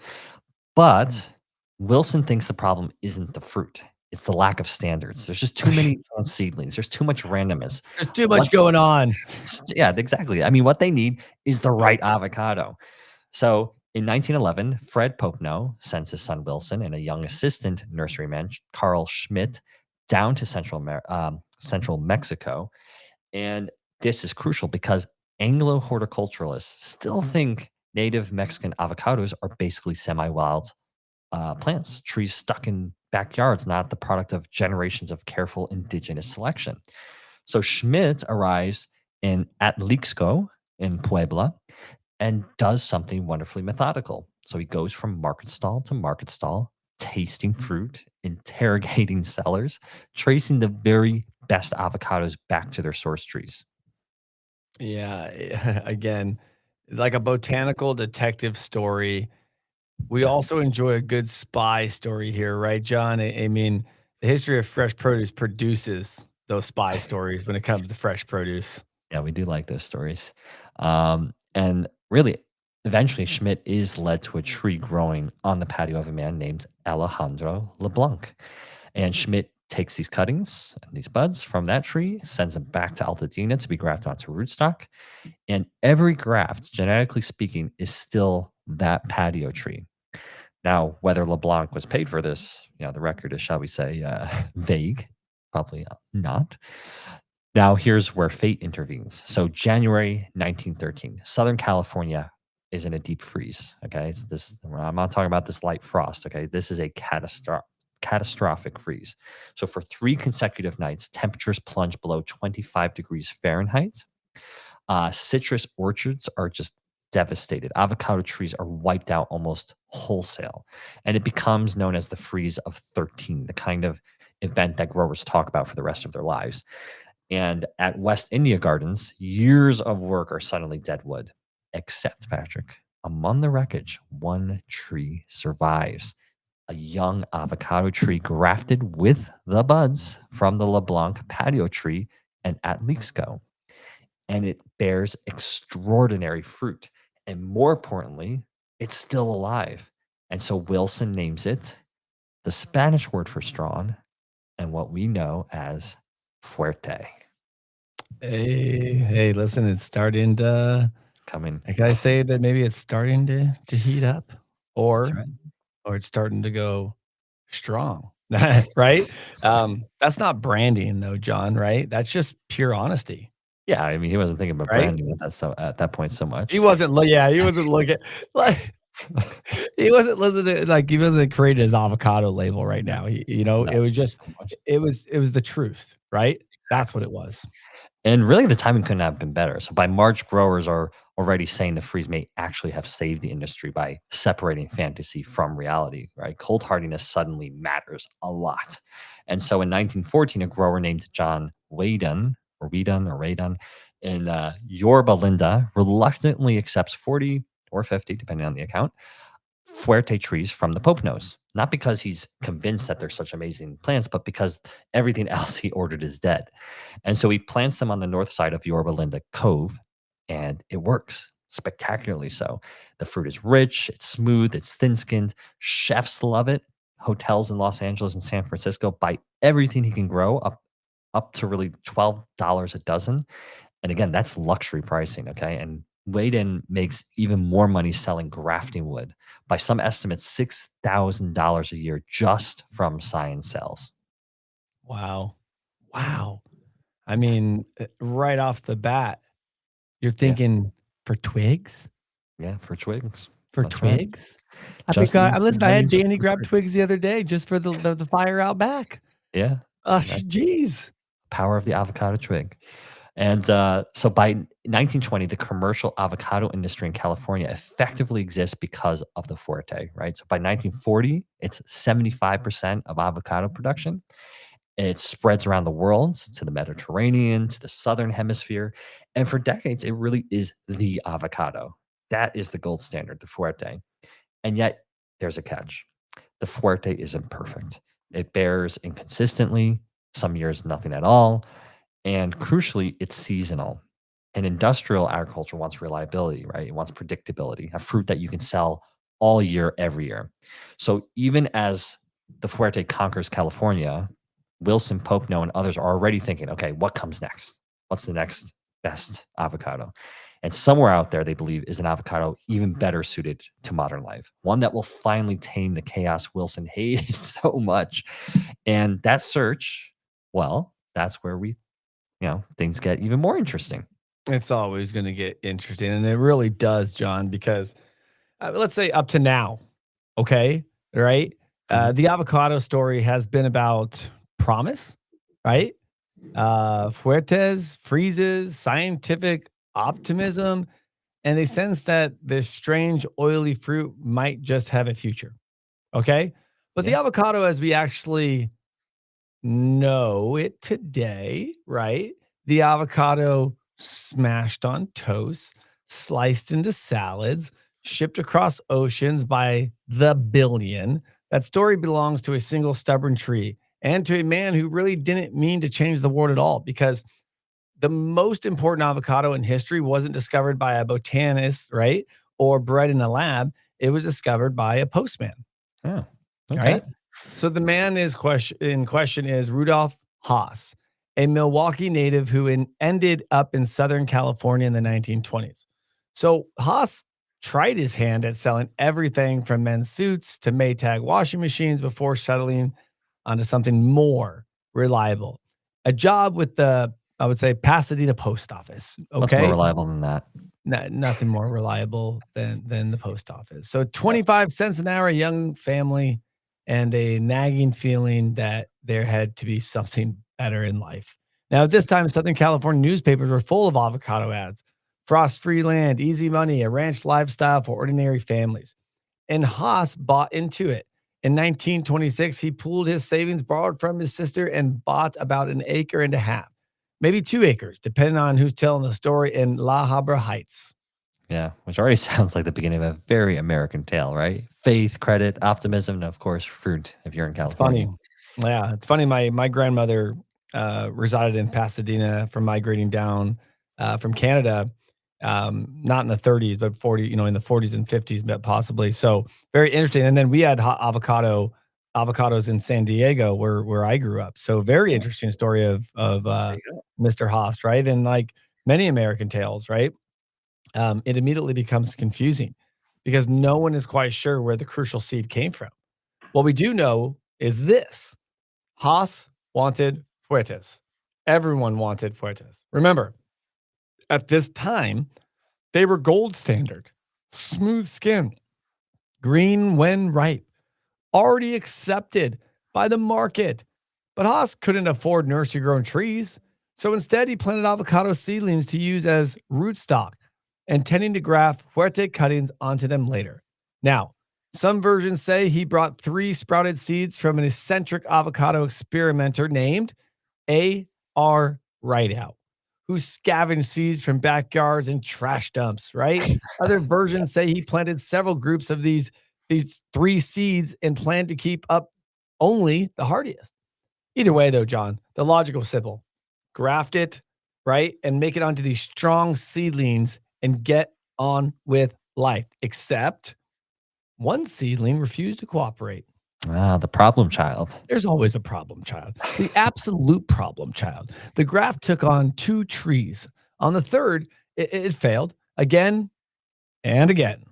But Wilson thinks the problem isn't the fruit; it's the lack of standards. There's just too many seedlings. There's too much randomness.
There's too
What?
much going on.
Yeah, exactly. I mean, what they need is the right avocado. So in 1911, Fred Popenoe sends his son Wilson and a young assistant nurseryman, Carl Schmidt, down to central Mexico. And this is crucial because Anglo horticulturalists still think native Mexican avocados are basically semi wild plants, trees stuck in backyards, not the product of generations of careful indigenous selection. So Schmidt arrives in Atlixco in Puebla and does something wonderfully methodical. So he goes from market stall to market stall, tasting fruit, interrogating sellers, tracing the very best avocados back to their source trees.
Yeah. Again, like a botanical detective story. We
Yeah.
also enjoy a good spy story here, right, John? I mean, the history of fresh produce produces those spy stories when it comes to fresh produce.
Yeah, we do like those stories. And really, eventually, Schmidt is led to a tree growing on the patio of a man named Alejandro LeBlanc. And Schmidt takes these cuttings and these buds from that tree, sends them back to Altadena to be grafted onto rootstock. And every graft, genetically speaking, is still that patio tree. Now, whether LeBlanc was paid for this, the record is, shall we say, vague. Probably not. Now, here's where fate intervenes. So, January 1913, Southern California is in a deep freeze. Okay. It's this, I'm not talking about this light frost. Okay. This is a catastrophic freeze. So, for 3 consecutive nights, temperatures plunge below 25 degrees Fahrenheit. Citrus orchards are just devastated. Avocado trees are wiped out almost wholesale. And it becomes known as the freeze of 13, the kind of event that growers talk about for the rest of their lives. And at West India Gardens, years of work are suddenly dead wood. Except, Patrick, among the wreckage, one tree survives. A young avocado tree grafted with the buds from the LeBlanc patio tree and Atlixco. And it bears extraordinary fruit. And more importantly, it's still alive. And so Wilson names it the Spanish word for strong and what we know as fuerte.
Hey, listen, it's starting to
Coming.
like I say that maybe it's starting to heat up
That's
or
right.
or it's starting to go strong. Right? That's not branding though, John, right? That's just pure honesty,
Yeah, I mean, he wasn't thinking about
right?
branding at that point so much.
He wasn't looking like he wasn't listening like he wasn't creating his avocado label right now. It
No,
was just
so much.
it was the truth, right? That's what
Exactly.
it was.
And really, the timing couldn't have been better. So by March, growers are already saying the freeze may actually have saved the industry by separating fantasy from reality, right? Cold hardiness suddenly matters a lot. And so in 1914, a grower named John Waydon in Yorba Linda reluctantly accepts 40 or 50, depending on the account, Fuerte trees from the Poconos. Not because he's convinced that they're such amazing plants, but because everything else he ordered is dead. And so he plants them on the north side of Yorba Linda Cove, and it works spectacularly so. The fruit is rich, it's smooth, it's thin skinned. Chefs love it. Hotels in Los Angeles and San Francisco buy everything he can grow up to really $12 a dozen. And again, that's luxury pricing, okay? And Layden makes even more money selling grafting wood. By some estimates, $6,000 a year just from sign sales.
Wow. Wow. I mean, right off the bat, you're
Yeah,
thinking for twigs?
yeah, for twigs.
For
That's right.
twigs? I
Just
forgot.
eating some
Listen, I
honey
had
just
Danny
for the
grab
twig.
twigs the other day just for the fire out back.
Yeah, that's the
Jeez.
power of the avocado twig. And so by 1920, the commercial avocado industry in California effectively exists because of the Fuerte, right? So by 1940, it's 75% of avocado production. It spreads around the world to the Mediterranean, to the southern hemisphere. And for decades, it really is the avocado. That is the gold standard, the Fuerte. And yet, there's a catch. The Fuerte isn't perfect. It bears inconsistently, some years nothing at all, and crucially, it's seasonal. And industrial agriculture wants reliability, right? It wants predictability, a fruit that you can sell all year, every year. So even as the Fuerte conquers California, Wilson, Pocono, and others are already thinking, okay, what comes next? What's the next best avocado? And somewhere out there, they believe, is an avocado even better suited to modern life, one that will finally tame the chaos Wilson hated so much. And that search, well, that's where things get even more interesting.
It's always gonna get interesting, and it really does, John, because, let's say up to now, okay, right?
Mhm.
The avocado story has been about promise, right? Fuertes, freezes, scientific optimism, and a sense that this strange oily fruit might just have a future. Okay. But the
Yeah.
avocado, as we actually know it today, right? The avocado smashed on toast, sliced into salads, shipped across oceans by the billion. That story belongs to a single stubborn tree and to a man who really didn't mean to change the world at all, because the most important avocado in history wasn't discovered by a botanist, right? Or bred in a lab. It was discovered by a postman,
Oh, okay.
right? So the man is in question is Rudolph Hass, a Milwaukee native who ended up in Southern California in the 1920s. So Haas tried his hand at selling everything from men's suits to Maytag washing machines before settling onto something more reliable, a job with the, I would say, Pasadena post office.
What's more
Okay.
reliable than that?
Nothing more reliable than the post office. So
Yes.
25 cents an hour, a young family, and a nagging feeling that there had to be something better in life. Now, at this time, Southern California newspapers were full of avocado ads. Frost free land, easy money, a ranch lifestyle for ordinary families. And Haas bought into it. In 1926, he pooled his savings, borrowed from his sister, and bought about an acre and a half, maybe 2 acres, depending on who's telling the story, in La Habra Heights.
Yeah, which already sounds like the beginning of a very American tale, right? Faith, credit, optimism, and of course, fruit if you're in
It's funny.
California.
Yeah, it's funny. My grandmother resided in Pasadena from migrating down from Canada, not in the 30s, but 40, in the 40s and 50s, but possibly. So very interesting. And then we had avocados in San Diego, where I grew up. So very
Yeah,
interesting story of
there you go.
Mr. Haas, right? And like many American tales, right? It immediately becomes confusing because no one is quite sure where the crucial seed came from. What we do know is this: Haas wanted Fuertes. Everyone wanted Fuertes. Remember, at this time, they were gold standard, smooth skin, green when ripe, already accepted by the market. But Haas couldn't afford nursery grown trees. So instead, he planted avocado seedlings to use as rootstock, intending to graft fuerte cuttings onto them later. Now, some versions say he brought 3 sprouted seeds from an eccentric avocado experimenter named A.R. Rideout, who scavenged seeds from backyards and trash dumps, right? Other
Yeah.
versions say he planted several groups of these 3 seeds and planned to keep up only the hardiest. Either way, though, John, the logic was simple. Graft it, right? And make it onto these strong seedlings and get on with life. Except one seedling refused to cooperate.
Ah, the problem child.
There's always a problem child, the absolute problem child. The graft took on 2 trees. On the third, it failed again and again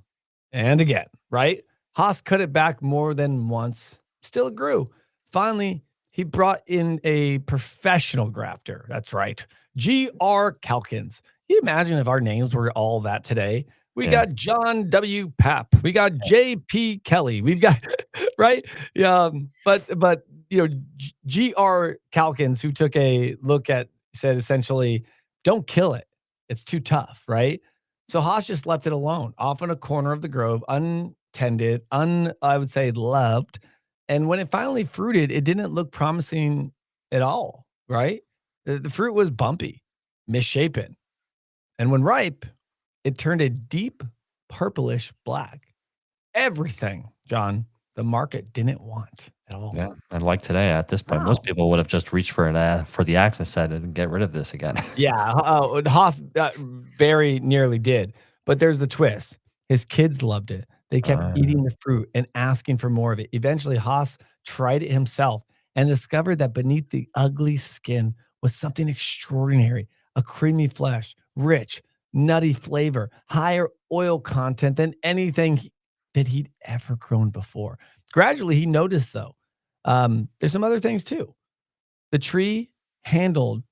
and again, right? Haas cut it back more than once. Still it grew. Finally, he brought in a professional grafter. That's right. G.R. Calkins. Can you imagine if our names were all that today? We
Yeah.
got John W. Papp. We got J.P. Kelly. We've got, right? Yeah. But, G.R. Calkins, who took a look at, said essentially, don't kill it. It's too tough, right? So Haas just left it alone, off in a corner of the grove, untended, I would say loved. And when it finally fruited, it didn't look promising at all, right? The fruit was bumpy, misshapen. And when ripe, it turned a deep purplish black. Everything, John, the market didn't want at all.
Yeah, and like today, at this point, most
No.
people would have just reached for the axe and said, "And get rid of this again."
Yeah, Haas very nearly did, but there's the twist. His kids loved it. They kept
Uh,
eating the fruit and asking for more of it. Eventually, Haas tried it himself and discovered that beneath the ugly skin was something extraordinary, a creamy flesh, rich, nutty flavor, higher oil content than anything that he'd ever grown before. Gradually, he noticed, though, there's some other things too. The tree handled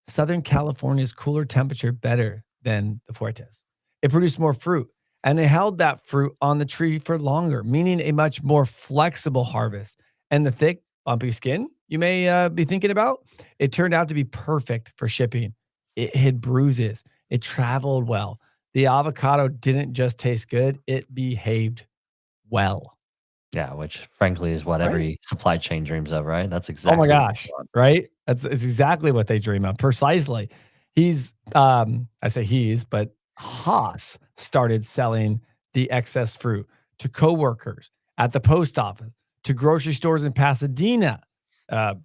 Southern California's cooler temperature better than the Fuertes. It produced more fruit, and it held that fruit on the tree for longer, meaning a much more flexible harvest. And the thick, bumpy skin you may be thinking about, it turned out to be perfect for shipping. It hid bruises, it traveled well. The avocado didn't just taste good, it behaved well,
yeah, which frankly is what
right?
every supply chain dreams of, right? That's
Oh my
exactly what they
gosh,
want.
right? It's exactly what they dream of, precisely. I say he's, but Haas started selling the excess fruit to coworkers at the post office, to grocery stores in Pasadena, uh,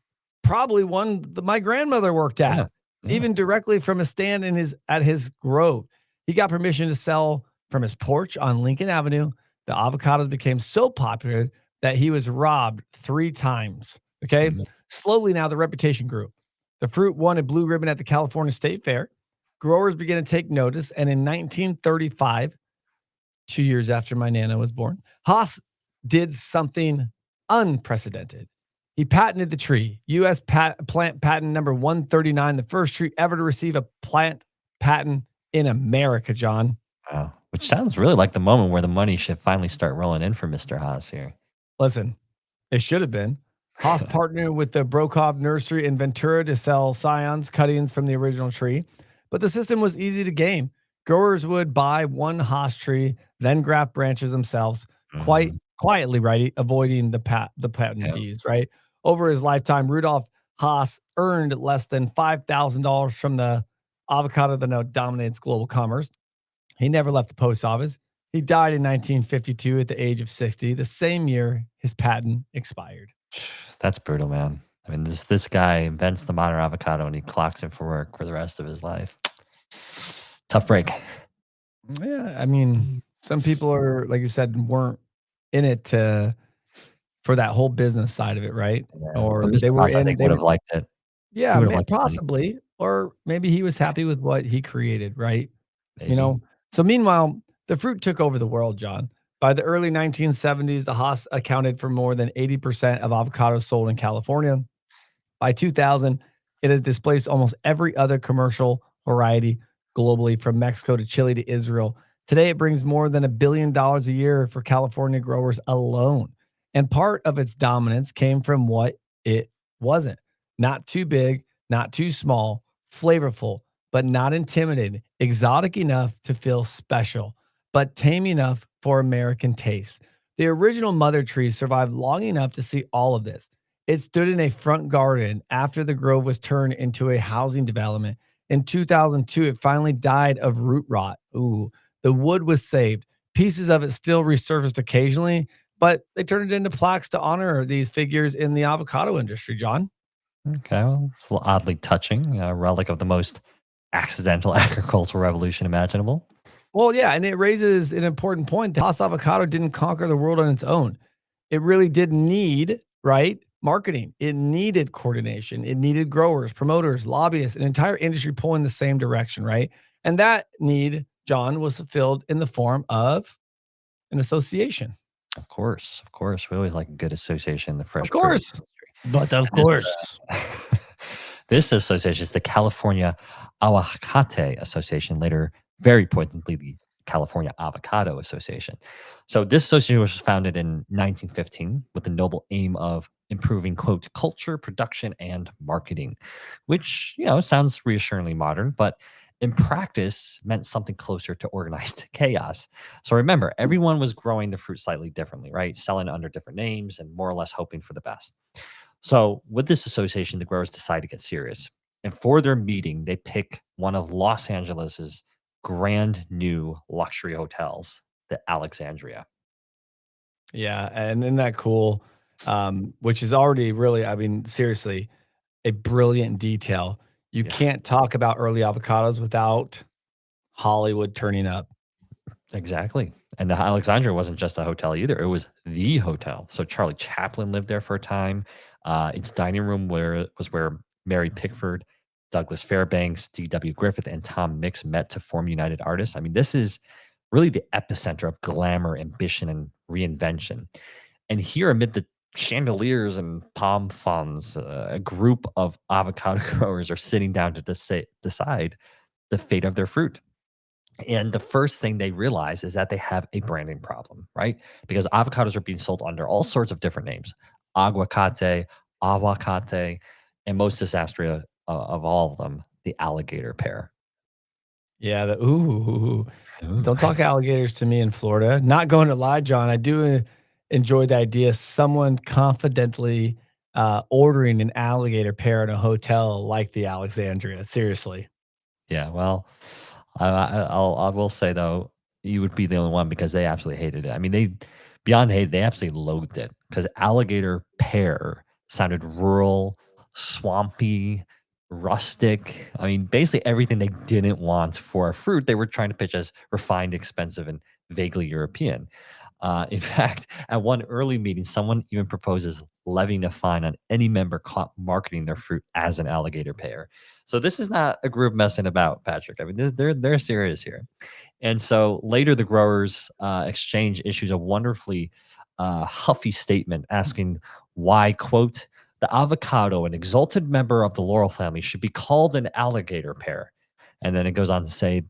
probably one that my grandmother worked at,
Yeah, yeah.
even directly from a stand in his at his grove. He got permission to sell from his porch on Lincoln Avenue. The avocados became so popular that he was robbed 3 times, okay?
Mhm.
Slowly now the reputation grew. The fruit won a blue ribbon at the California State Fair. Growers began to take notice, and in 1935, 2 years after my nana was born, Haas did something unprecedented. He patented the tree, U.S. plant patent number 139, the first tree ever to receive a plant patent in America, John.
Wow, which sounds really like the moment where the money should finally start rolling in for Mr. Haas here.
Listen, it should have been. Haas partnered with the Brokaw Nursery in Ventura to sell scions, cuttings from the original tree, but the system was easy to game. Growers would buy one Haas tree, then graft branches themselves, quite
Mhm.
quietly, right, avoiding the patent
Yeah.
fees, right? Over his lifetime, Rudolph Haas earned less than $5,000 from the avocado that now dominates global commerce. He never left the post office. He died in 1952 at the age of 60, the same year his patent expired.
That's brutal, man. I mean, this guy invents the modern avocado and he clocks in for work for the rest of his life. Tough break.
Yeah, I mean, some people are, like you said, weren't in it for that whole business side of it, right?
Yeah, but
Or
Mr. Haas, I think,
they
would
were
have liked it. He
yeah,
would have liked the money,
possibly, or maybe he was happy with what he created, right? You
maybe.
know? So meanwhile, the fruit took over the world, John. By the early 1970s, the Haas accounted for more than 80% of avocados sold in California. By 2000, it has displaced almost every other commercial variety globally, from Mexico to Chile to Israel. Today, it brings more than $1 billion a year for California growers alone. And part of its dominance came from what it wasn't: not too big, not too small, flavorful, but not intimidating, exotic enough to feel special, but tame enough for American taste. The original mother tree survived long enough to see all of this. It stood in a front garden after the grove was turned into a housing development. In 2002, it finally died of root rot. Ooh, the wood was saved. Pieces of it still resurfaced occasionally, but they turned it into plaques to honor these figures in the avocado industry, John.
Okay, well, it's a little oddly touching, a relic of the most accidental agricultural revolution imaginable.
Well, yeah, and it raises an important point. The Hass avocado didn't conquer the world on its own. It really did need, right? Marketing. It needed coordination. It needed growers, promoters, lobbyists, an entire industry pulling the same direction, right? And that need, John, was fulfilled in the form of an association.
Of course, we always like a good association in the
Of
fresh produce
course.
industry.
But of
And this,
course.
this association is the California Aguacate Association, later very pointedly the California Avocado Association. So this association was founded in 1915 with the noble aim of improving, quote, culture, production, and marketing, which, sounds reassuringly modern, but in practice meant something closer to organized chaos. So remember, everyone was growing the fruit slightly differently, right? Selling under different names and more or less hoping for the best. So, with this association, the growers decide to get serious. And for their meeting, they pick one of Los Angeles's grand new luxury hotels, the Alexandria.
Yeah. And isn't that cool? Which is already really, I mean, seriously, a brilliant detail. You
Yeah,
can't talk about early avocados without Hollywood turning up.
exactly. And the Alexandria wasn't just a hotel either; it was the hotel. So Charlie Chaplin lived there for a time. Its dining room where Mary Pickford, Douglas Fairbanks, D.W. Griffith, and Tom Mix met to form United Artists. I mean, this is really the epicenter of glamour, ambition, and reinvention. And here, amid the chandeliers and palm fronds, a group of avocado growers are sitting down to decide the fate of their fruit. And the first thing they realize is that they have a branding problem, right? Because avocados are being sold under all sorts of different names: aguacate, avocate, and most disastrous of all of them, the alligator pear.
Yeah, the ooh,
Ooh.
don't talk alligators to me in Florida. Not going to lie, John, I do enjoy the idea of someone confidently, ordering an alligator pair in a hotel like the Alexandria, seriously.
Yeah, well, I will say though, you would be the only one because they absolutely hated it. I mean, they beyond hate, they absolutely loathed it because alligator pear sounded rural, swampy, rustic. I mean, basically everything they didn't want for a fruit, they were trying to pitch as refined, expensive, and vaguely European. In fact, at one early meeting, someone even proposes levying a fine on any member caught marketing their fruit as an alligator pear. So this is not a group messing about, Patrick. I mean, they're serious here. And so later, the growers exchange issues a wonderfully huffy statement asking why, quote, the avocado, an exalted member of the laurel family, should be called an alligator pear. And then it goes on to say,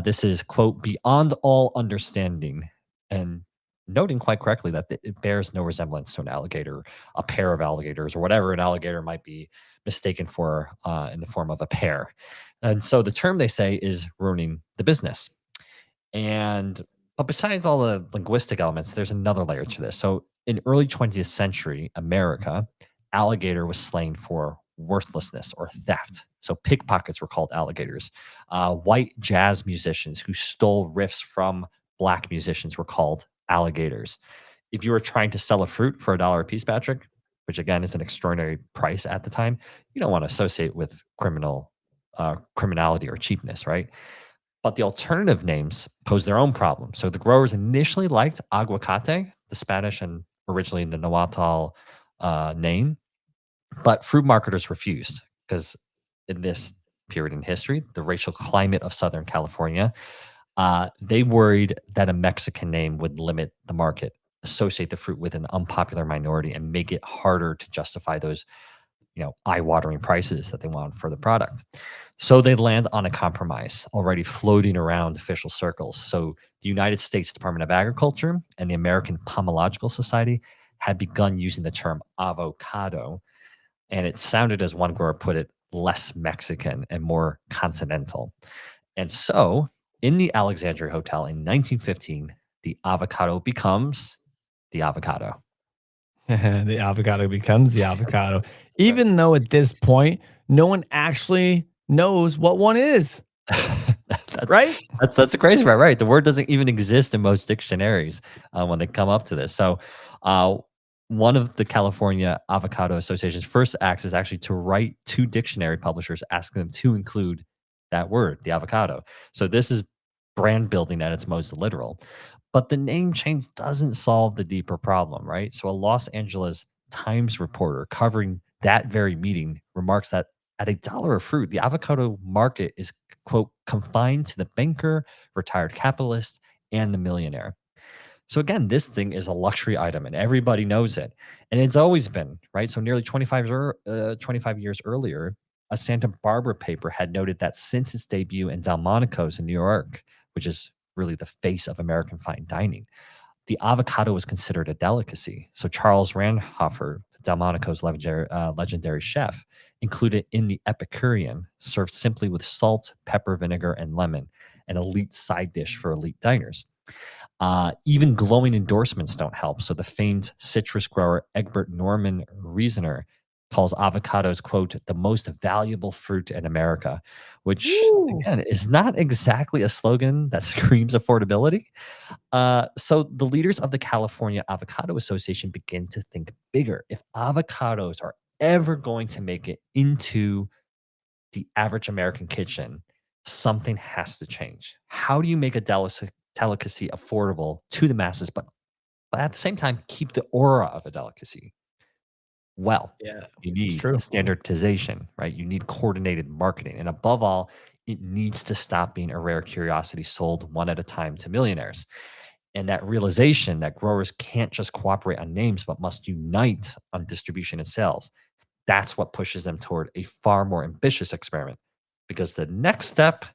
this is, quote, beyond all understanding. And noting quite correctly that it bears no resemblance to an alligator, a pair of alligators, or whatever an alligator might be mistaken for in the form of a pear. And so the term they say is ruining the business. And but besides all the linguistic elements, there's another layer to this. So in early 20th century America, alligator was slang for worthlessness or theft. So pickpockets were called alligators. White jazz musicians who stole riffs from black musicians were called alligators. If you were trying to sell a fruit for $1 a piece, Patrick, which again is an extraordinary price at the time, you don't want to associate with criminality or cheapness, right? But the alternative names pose their own problems. So the growers initially liked aguacate, the Spanish and originally the Nahuatl name, but fruit marketers refused because in this period in history, the racial climate of Southern California, they worried that a Mexican name would limit the market, associate the fruit with an unpopular minority, and make it harder to justify those eye-watering prices that they want for the product. So they land on a compromise already floating around official circles. So the United States Department of Agriculture and the American Pomological Society had begun using the term avocado, and it sounded, as one grower put it, less Mexican and more continental. And so, in the Alexandria Hotel in 1915, the avocado becomes the avocado.
The avocado becomes the avocado, even though at this point, no one actually knows what one is,
That
right?
that's the crazy part, right? The word doesn't even exist in most dictionaries, when they come up to this. So, uh, one of the California Avocado Association's first acts is actually to write to dictionary publishers asking them to include that word, the avocado. So this is brand building at its most literal. But the name change doesn't solve the deeper problem, right? So a Los Angeles Times reporter covering that very meeting remarks that at $1 a fruit, the avocado market is, quote, confined to the banker, retired capitalist, and the millionaire. So again, this thing is a luxury item and everybody knows it. And it's always been, right? So nearly 25 years earlier, a Santa Barbara paper had noted that since its debut in Delmonico's in New York, which is really the face of American fine dining, the avocado was considered a delicacy. So Charles Randhofer, Delmonico's legendary chef, included in the Epicurean, served simply with salt, pepper, vinegar, and lemon, an elite side dish for elite diners. Even glowing endorsements don't help. So the famed citrus grower Egbert Norman Reasoner calls avocados, quote, the most valuable fruit in America, which
Woo.
again is not exactly a slogan that screams affordability. So the leaders of the California Avocado Association begin to think bigger. If avocados are ever going to make it into the average American kitchen, something has to change. How do you make a delicacy affordable to the masses, but at the same time keep the aura of a delicacy? Well,
Yeah,
you
it's
need
true.
standardization, right? You need coordinated marketing. And above all, it needs to stop being a rare curiosity sold one at a time to millionaires. And that realization that growers can't just cooperate on names, but must unite on distribution and sales. That's what pushes them toward a far more ambitious experiment. Because the next step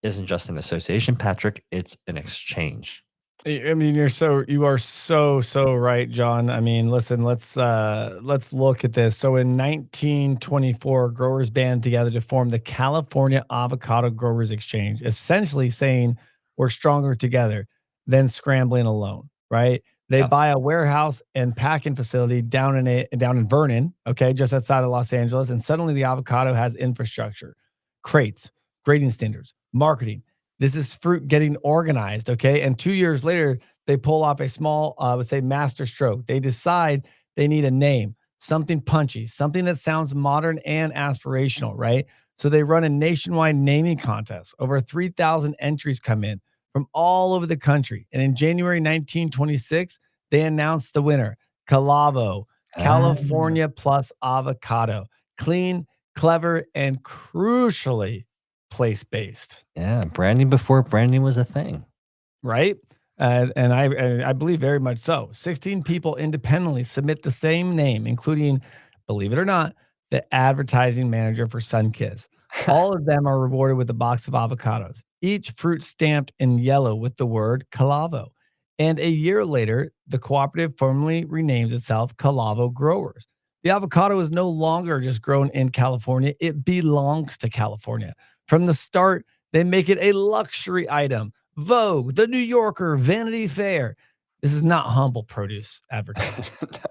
isn't just an association, Patrick, it's an exchange.
I mean, you are so right, John. I mean, listen, let's look at this. So in 1924, growers band together to form the California Avocado Growers Exchange, essentially saying we're stronger together than scrambling alone, right? They
Yeah.
buy a warehouse and packing facility down in Vernon, okay, just outside of Los Angeles, and suddenly the avocado has infrastructure, crates, grading standards, marketing. This is fruit getting organized, okay? And 2 years later, they pull off a small, I would say, master stroke. They decide they need a name, something punchy, something that sounds modern and aspirational, right? So they run a nationwide naming contest. Over 3,000 entries come in from all over the country. And in January 1926, they announced the winner, Calavo,
Ah,
California plus avocado. Clean, clever, and crucially place-based.
yeah. Branding before branding was a thing.
Right? And I believe very much so. 16 people independently submit the same name, including, believe it or not, the advertising manager for Sunkiss. All of them are rewarded with a box of avocados, each fruit stamped in yellow with the word Calavo. And a year later, the cooperative formally renames itself Calavo Growers. The avocado is no longer just grown in California, it belongs to California. From the start, they make it a luxury item. Vogue, The New Yorker, Vanity Fair. This is not humble produce advertising.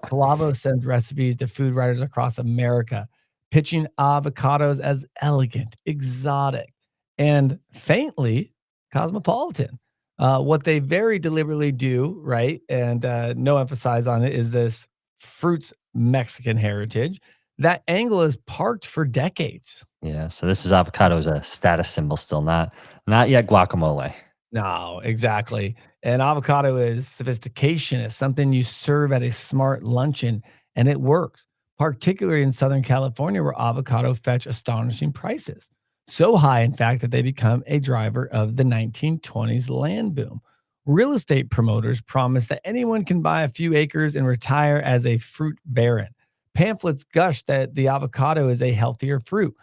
Calavo sends recipes to food writers across America, pitching avocados as elegant, exotic, and faintly cosmopolitan. What they very deliberately do, right, and no emphasize on it, is this fruit's Mexican heritage. That angle is parked for decades.
Yeah. So this is avocado as a status symbol still, not yet guacamole.
No, exactly. And avocado is sophistication. It's something you serve at a smart luncheon, and it works, particularly in Southern California, where avocado fetch astonishing prices. So high, in fact, that they become a driver of the 1920s land boom. Real estate promoters promise that anyone can buy a few acres and retire as a fruit baron. Pamphlets gush that the avocado is a healthier fruit,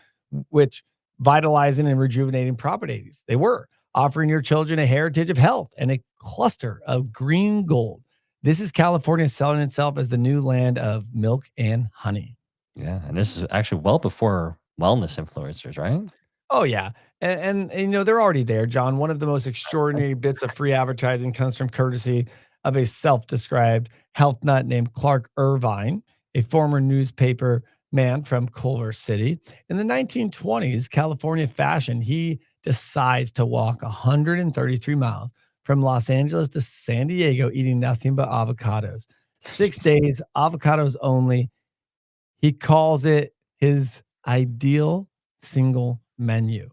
which vitalizing and rejuvenating properties. They were offering your children a heritage of health and a cluster of green gold. This is California selling itself as the new land of milk and honey.
Yeah. And this is actually well before wellness influencers, right?
Oh, yeah, they're already there, John. One of the most extraordinary bits of free advertising comes from courtesy of a self-described health nut named Clark Irvine, a former newspaper man from Culver City. In the 1920s, California fashion, he decides to walk 133 miles from Los Angeles to San Diego eating nothing but avocados. 6 days, avocados only. He calls it his ideal single menu.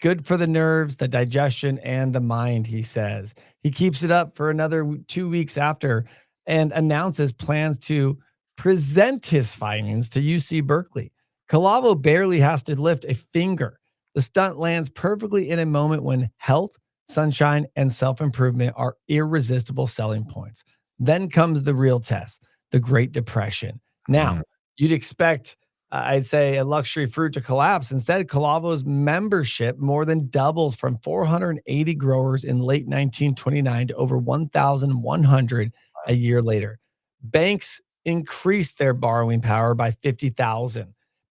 Good for the nerves, the digestion, and the mind, he says. He keeps it up for another 2 weeks after and announces plans to present his findings to UC Berkeley. Calavo barely has to lift a finger. The stunt lands perfectly in a moment when health, sunshine, and self improvement are irresistible selling points. Then comes the real test, the Great Depression. Now,
Mm,
you'd expect I'd say a luxury fruit to collapse. Instead, Calavo's membership more than doubles from 480 growers in late 1929 to over 1,100 a
wow.
year later. Banks increased their borrowing power by 50,000.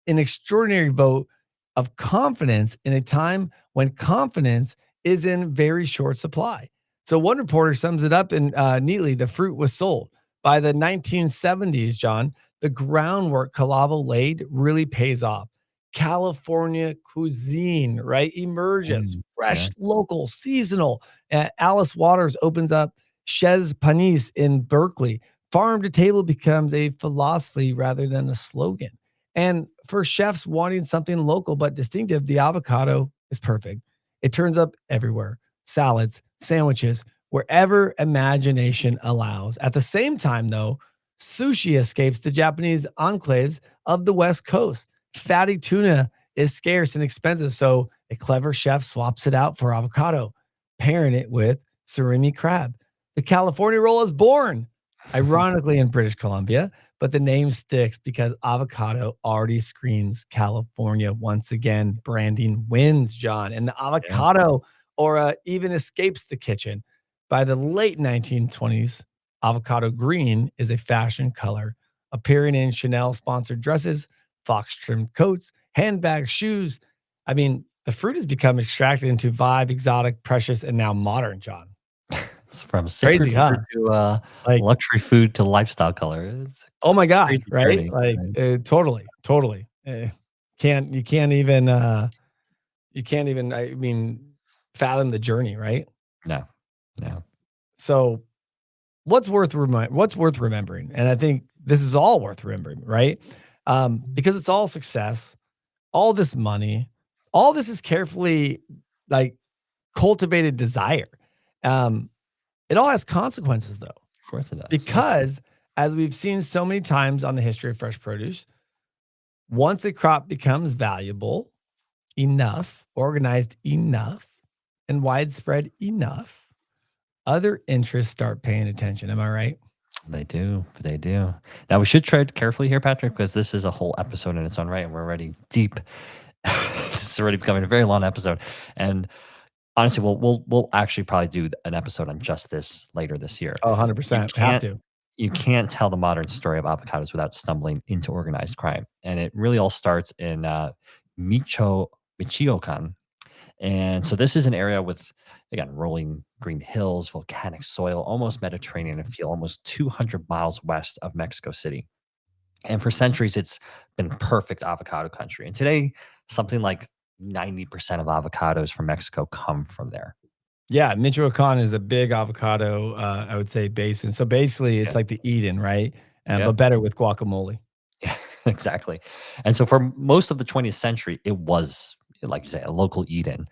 An extraordinary vote of confidence in a time when confidence is in very short supply. So one reporter sums it up in neatly: the fruit was sold by the 1970s. John, the groundwork Calavo laid really pays off. California cuisine, right, emerges
Mm,
fresh,
yeah.
local, seasonal. Alice Waters opens up Chez Panisse in Berkeley. Farm to table becomes a philosophy rather than a slogan. And for chefs wanting something local but distinctive, the avocado is perfect. It turns up everywhere: salads, sandwiches, wherever imagination allows. At the same time, though, sushi escapes the Japanese enclaves of the West Coast. Fatty tuna is scarce and expensive, so a clever chef swaps it out for avocado, pairing it with surimi crab. The California roll is born, ironically in British Columbia, but the name sticks because avocado already screams California once again. Branding wins, John, and the
Yeah.
avocado aura even escapes the kitchen. By the late 1920s, avocado green is a fashion color, appearing in Chanel sponsored dresses, fox trimmed coats, handbags, shoes. I mean, the fruit has become extracted into vibe, exotic, precious, and now modern, John.
It's from sacred
Crazy,
fruit
huh?
to
Like,
luxury food to lifestyle color. It's a
oh my God,
crazy
right?
journey.
Like,
Right?
totally, totally. You can't even, I mean, fathom the journey, right?
No, no.
So what's worth remembering? And I think this is all worth remembering, right? Because it's all success, all this money, all this is carefully like cultivated desire. Um, it all has consequences though,
Of course it does. Yeah.
because as we've seen so many times on the history of fresh produce, once a crop becomes valuable enough, organized enough, and widespread enough, other interests start paying attention. Am I right?
They do. They do. Now we should tread carefully here, Patrick, because this is a whole episode in its own right, and we're already deep. This is already becoming a very long episode, and honestly, we'll actually probably do an episode on just this later this year.
Oh,
You
100%. Have
can't
to.
you can't tell the modern story of avocados without stumbling into organized crime, and it really all starts in Michoacán. And so this is an area with, again, rolling green hills, volcanic soil, almost Mediterranean and feel, almost 200 miles west of Mexico City. And for centuries, it's been perfect avocado country. And today, something like 90% of avocados from Mexico come from there.
Yeah, Michoacán is a big avocado, I would say, basin. So basically, it's
Yeah.
like the Eden, right? But
Yep.
better with guacamole.
Yeah, exactly. And so for most of the 20th century, it was, like you say, a local Eden.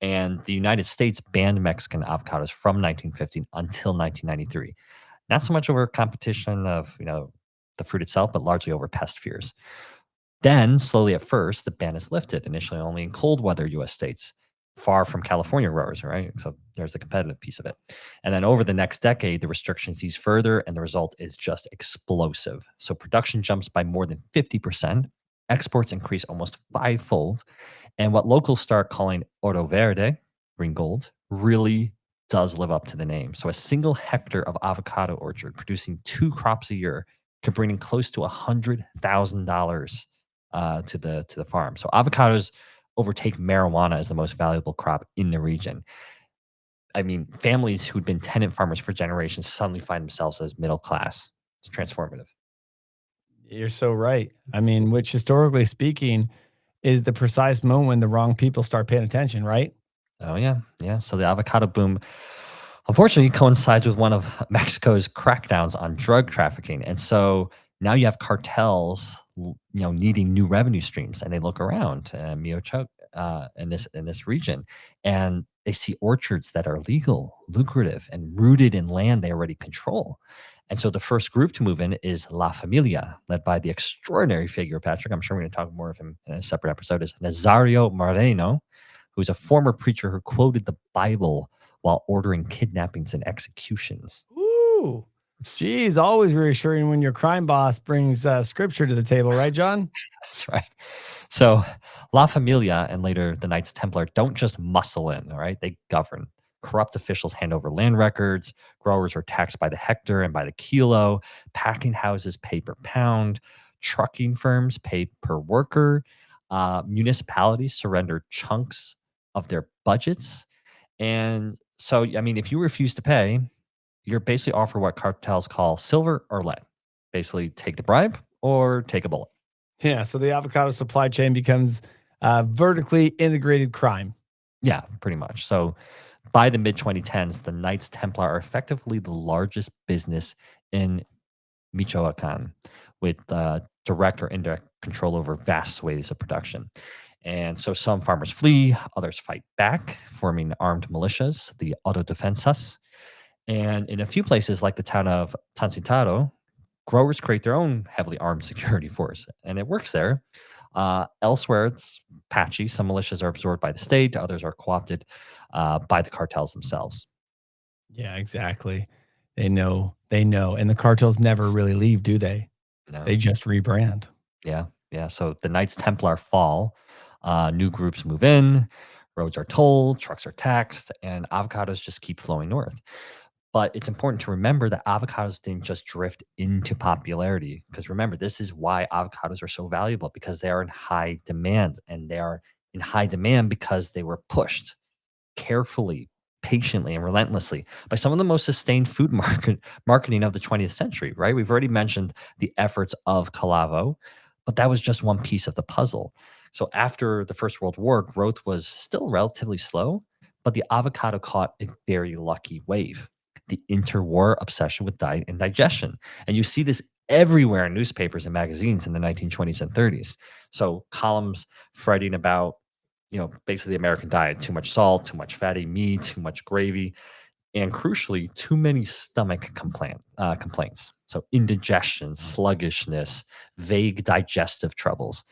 And the United States banned Mexican avocados from 1915 until 1993. Not so much over competition of, the fruit itself, but largely over pest fears. Then, slowly at first, the ban is lifted, initially only in cold weather US states, far from California growers, right? So there's the competitive piece of it. And then over the next decade, the restrictions ease further, and the result is just explosive. So production jumps by more than 50%, exports increase almost fivefold, and what locals start calling oro verde, green gold, really does live up to the name. So a single hectare of avocado orchard producing two crops a year could bring in close to $100,000 to the farm. So avocados overtake marijuana as the most valuable crop in the region. I mean, families who'd been tenant farmers for generations suddenly find themselves as middle class. It's transformative.
You're so right. I mean, which historically speaking is the precise moment when the wrong people start paying attention, right?
Oh yeah, yeah. So the avocado boom, unfortunately, coincides with one of Mexico's crackdowns on drug trafficking, and so now you have cartels, needing new revenue streams, and they look around in this region, and they see orchards that are legal, lucrative, and rooted in land they already control. And so the first group to move in is La Familia, led by the extraordinary figure, Patrick. I'm sure we're going to talk more of him in a separate episode, is Nazario Moreno, who's a former preacher who quoted the Bible while ordering kidnappings and executions.
Ooh. Geez, always reassuring when your crime boss brings scripture to the table, right, John?
That's right. So La Familia and later the Knights Templar don't just muscle in, all right? They govern. Corrupt officials hand over land records. Growers are taxed by the hectare and by the kilo. Packing houses pay per pound. Trucking firms pay per worker. Municipalities surrender chunks of their budgets. And so, I mean, if you refuse to pay, you're basically offered what cartels call silver or lead. Basically, take the bribe or take a bullet.
Yeah. So the avocado supply chain becomes vertically integrated crime.
Yeah, pretty much. So by the mid 2010s, the Knights Templar are effectively the largest business in Michoacán, with direct or indirect control over vast swathes of production. And so some farmers flee, others fight back, forming armed militias, the autodefensas. And in a few places, like the town of Tancitaro, growers create their own heavily armed security force, and it works there. Elsewhere, it's patchy. Some militias are absorbed by the state, others are co opted by the cartels themselves.
Yeah, exactly. They know. And the cartels never really leave, do they? They
No.
just rebrand.
Yeah. Yeah. So the Knights Templar fall, new groups move in, roads are tolled, trucks are taxed, and avocados just keep flowing north. But it's important to remember that avocados didn't just drift into popularity. Because remember, this is why avocados are so valuable because they are in high demand. And they are in high demand because they were pushed carefully, patiently, and relentlessly by some of the most sustained food marketing of the 20th century, right? We've already mentioned the efforts of Calavo, but that was just one piece of the puzzle. So after the First World War, growth was still relatively slow, but the avocado caught a very lucky wave. The interwar obsession with diet and digestion. And you see this everywhere in newspapers and magazines in the 1920s and 30s. So columns writing about basically the American diet, too much salt, too much fatty meat, too much gravy, and crucially, too many stomach complaints. So indigestion, sluggishness, vague digestive troubles.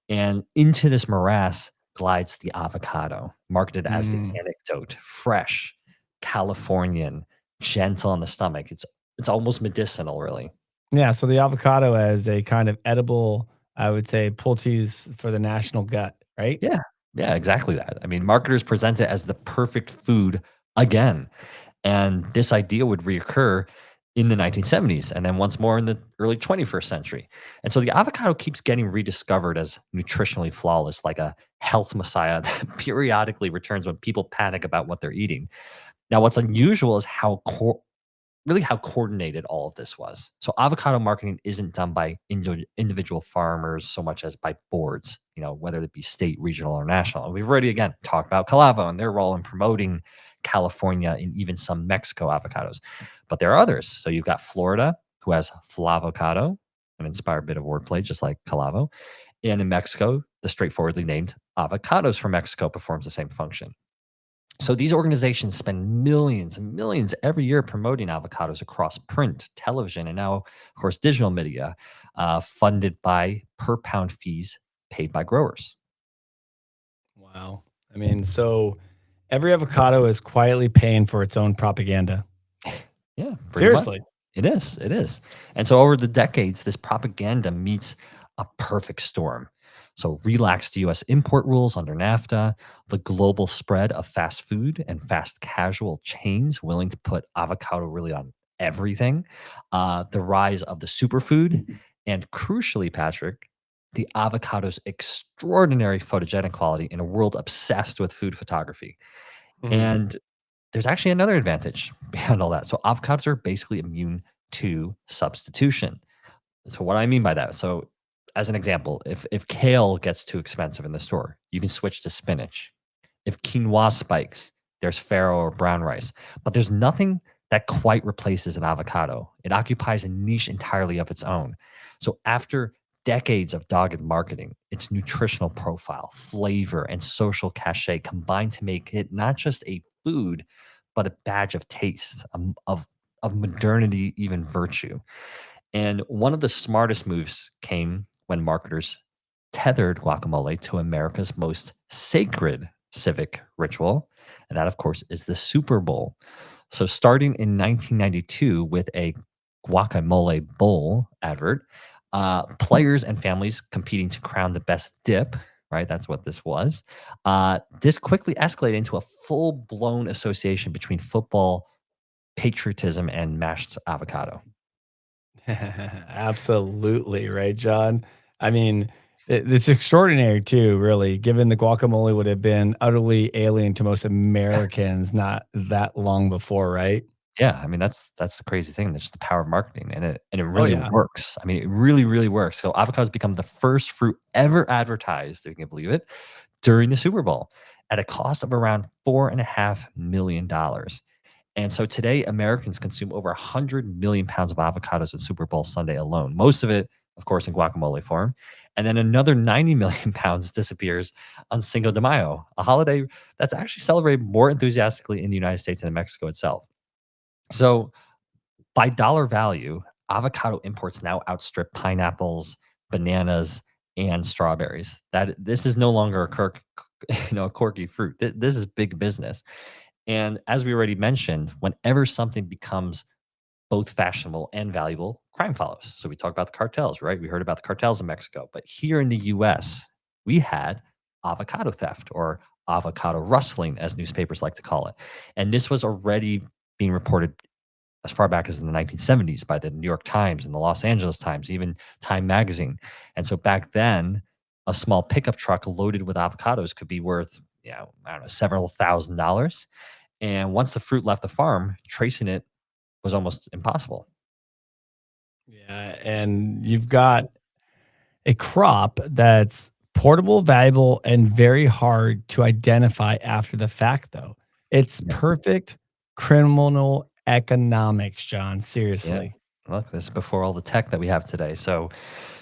And into this morass glides the avocado, marketed as the
Mm.
anecdote, fresh, Californian, gentle on the stomach. It's almost medicinal, really.
Yeah, so the avocado as a kind of edible, I would say, poultice for the national gut, right?
Yeah. Yeah, exactly that. I mean, marketers present it as the perfect food again. And this idea would reoccur in the 1970s and then once more in the early 21st century. And so the avocado keeps getting rediscovered as nutritionally flawless, like a health messiah that periodically returns when people panic about what they're eating. Now, what's unusual is really how coordinated all of this was. So avocado marketing isn't done by individual farmers so much as by boards, whether it be state, regional, or national. And we've already again talked about Calavo and their role in promoting California and even some Mexico avocados. But there are others. So you've got Florida, who has Flavocado, an inspired bit of wordplay, just like Calavo. And in Mexico, the straightforwardly named Avocados from Mexico performs the same function. So these organizations spend millions and millions every year promoting avocados across print, television, and now, of course, digital media, funded by per pound fees paid by growers.
Wow. I mean, so every avocado is quietly paying for its own propaganda.
Yeah, pretty much.
Seriously.
It is. It is. And so over the decades, this propaganda meets a perfect storm. So relaxed US import rules under NAFTA, the global spread of fast food and fast casual chains willing to put avocado really on everything, the rise of the superfood, and crucially, Patrick, the avocado's extraordinary photogenic quality in a world obsessed with food photography.
Mhm.
And there's actually another advantage behind all that. So avocados are basically immune to substitution. So what I mean by that, so as an example, if kale gets too expensive in the store, you can switch to spinach. If quinoa spikes, there's farro or brown rice. But there's nothing that quite replaces an avocado. It occupies a niche entirely of its own. So after decades of dogged marketing, its nutritional profile, flavor, and social cachet combine to make it not just a food, but a badge of taste, of modernity, even virtue. And one of the smartest moves came when marketers tethered guacamole to America's most sacred civic ritual. And that, of course, is the Super Bowl. So, starting in 1992 with a guacamole bowl advert, players and families competing to crown the best dip, right? That's what this was. This quickly escalated into a full blown association between football, patriotism, and mashed avocado.
Absolutely, right, John? I mean, it's extraordinary too, really, given the guacamole would have been utterly alien to most Americans not that long before, right?
Yeah, I mean, that's the crazy thing. That's just the power of marketing, and it
Oh,
really
yeah.
works. I mean, it really, really works. So avocados become the first fruit ever advertised, if you can believe it, during the Super Bowl at a cost of around $4.5 million. And so today, Americans consume over 100 million pounds of avocados at Super Bowl Sunday alone. Most of it, of course, in guacamole form. And then another 90 million pounds disappears on Cinco de Mayo, a holiday that's actually celebrated more enthusiastically in the United States than in Mexico itself. So, by dollar value, avocado imports now outstrip pineapples, bananas, and strawberries. That this is no longer a quirky fruit. This is big business. And as we already mentioned, whenever something becomes both fashionable and valuable, crime follows. So we talked about the cartels, right? We heard about the cartels in Mexico, but here in the US, we had avocado theft or avocado rustling, as newspapers like to call it. And this was already being reported as far back as in the 1970s by the New York Times and the Los Angeles Times, even Time Magazine. And so back then, a small pickup truck loaded with avocados could be worth, I don't know, several $1,000s. And once the fruit left the farm, tracing it was almost impossible.
Yeah, and you've got a crop that's portable, valuable, and very hard to identify after the fact, though. It's
Yeah.
perfect criminal economics, John.
Yeah.
Seriously.
Look, this is before all the tech that we have today. So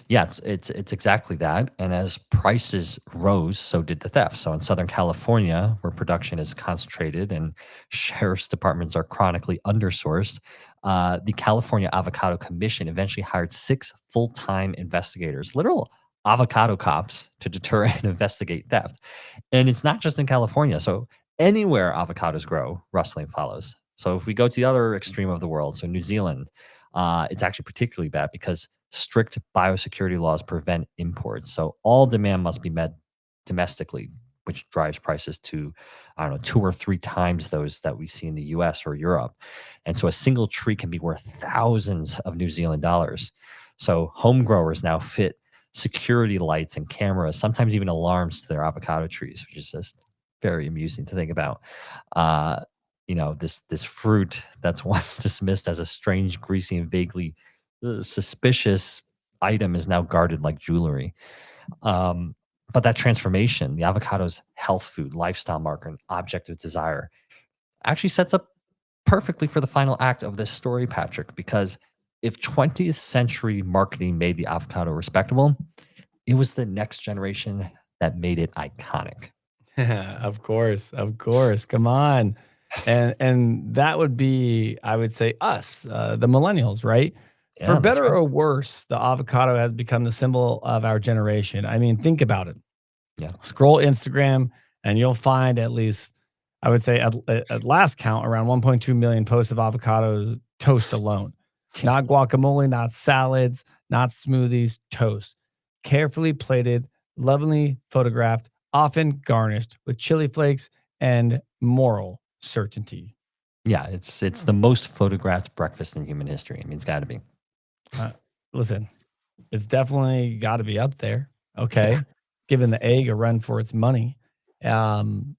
yeah, it's exactly that. And as prices rose, so did the theft. So in Southern California, where production is concentrated and sheriff's departments are chronically undersourced, the California Avocado Commission eventually hired 6 full-time investigators, literal avocado cops, to deter and investigate theft. And it's not just in California. So anywhere avocados grow, rustling follows. So if we go to the other extreme of the world, so New Zealand, it's actually particularly bad because strict biosecurity laws prevent imports. So all demand must be met domestically, which drives prices to, I don't know, 2 or 3 times those that we see in the US or Europe. And so a single tree can be worth thousands of New Zealand dollars. So home growers now fit security lights and cameras, sometimes even alarms to their avocado trees, which is just very amusing to think about. Uh, this fruit that's once dismissed as a strange, greasy, and vaguely suspicious item is now guarded like jewelry. Um, but that transformation, the avocado's health food, lifestyle marker, and object of desire, actually sets up perfectly for the final act of this story, Patrick, because if 20th century marketing made the avocado respectable, it was the next generation that made it iconic.
Of course, of course. Come on. And that would be, I would say, us, the millennials, right? For
Yeah, that's
better
right.
or worse, the avocado has become the symbol of our generation. I mean, think about it.
Yeah.
Scroll Instagram, and you'll find at least, I would say, at last count, around 1.2 million posts of avocados toast alone.
Yeah.
Not guacamole, not salads, not smoothies, toast. Carefully plated, lovingly photographed, often garnished with chili flakes and moral certainty.
Yeah, it's the most photographed breakfast in human history. I mean, it's gotta be.
Uh, Listen, it's definitely got to be up there.
Yeah.
okay, giving the egg a run for its money. Um,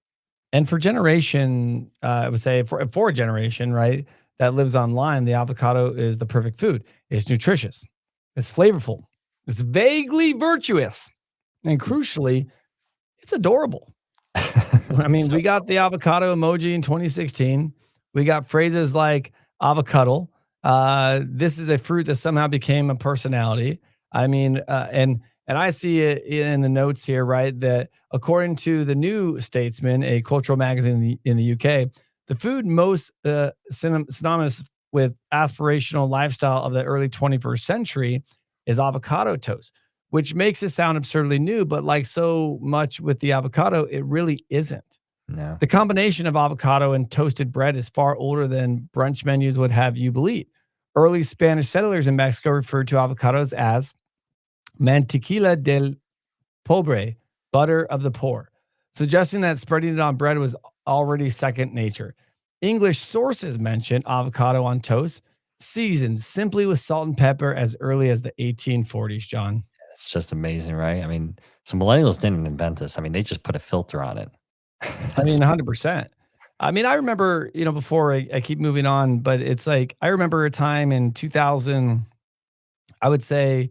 and for generation, I would say for a generation, right, that lives online, the avocado is the perfect food. It's nutritious, it's flavorful, it's vaguely virtuous, and crucially, it's adorable. I mean,
So
we got the avocado emoji in 2016. We got phrases like avocado. This is a fruit that somehow became a personality. I mean, and I see it in the notes here, right? That according to the New Statesman, a cultural magazine in the UK, the food most synonymous with aspirational lifestyle of the early 21st century is avocado toast, which makes it sound absurdly new, but like so much with the avocado, it really isn't.
no.
The combination of avocado and toasted bread is far older than brunch menus would have you believe. Early Spanish settlers in Mexico referred to avocados as mantequilla del pobre, butter of the poor, suggesting that spreading it on bread was already second nature. English sources mention avocado on toast, seasoned simply with salt and pepper as early as the 1840s, John.
It's just amazing, right? I mean, so millennials didn't invent this. I mean, they just put a filter on it.
I mean,
That's
100%. I mean, I remember, before I keep moving on, but it's like I remember a time in 2000, I would say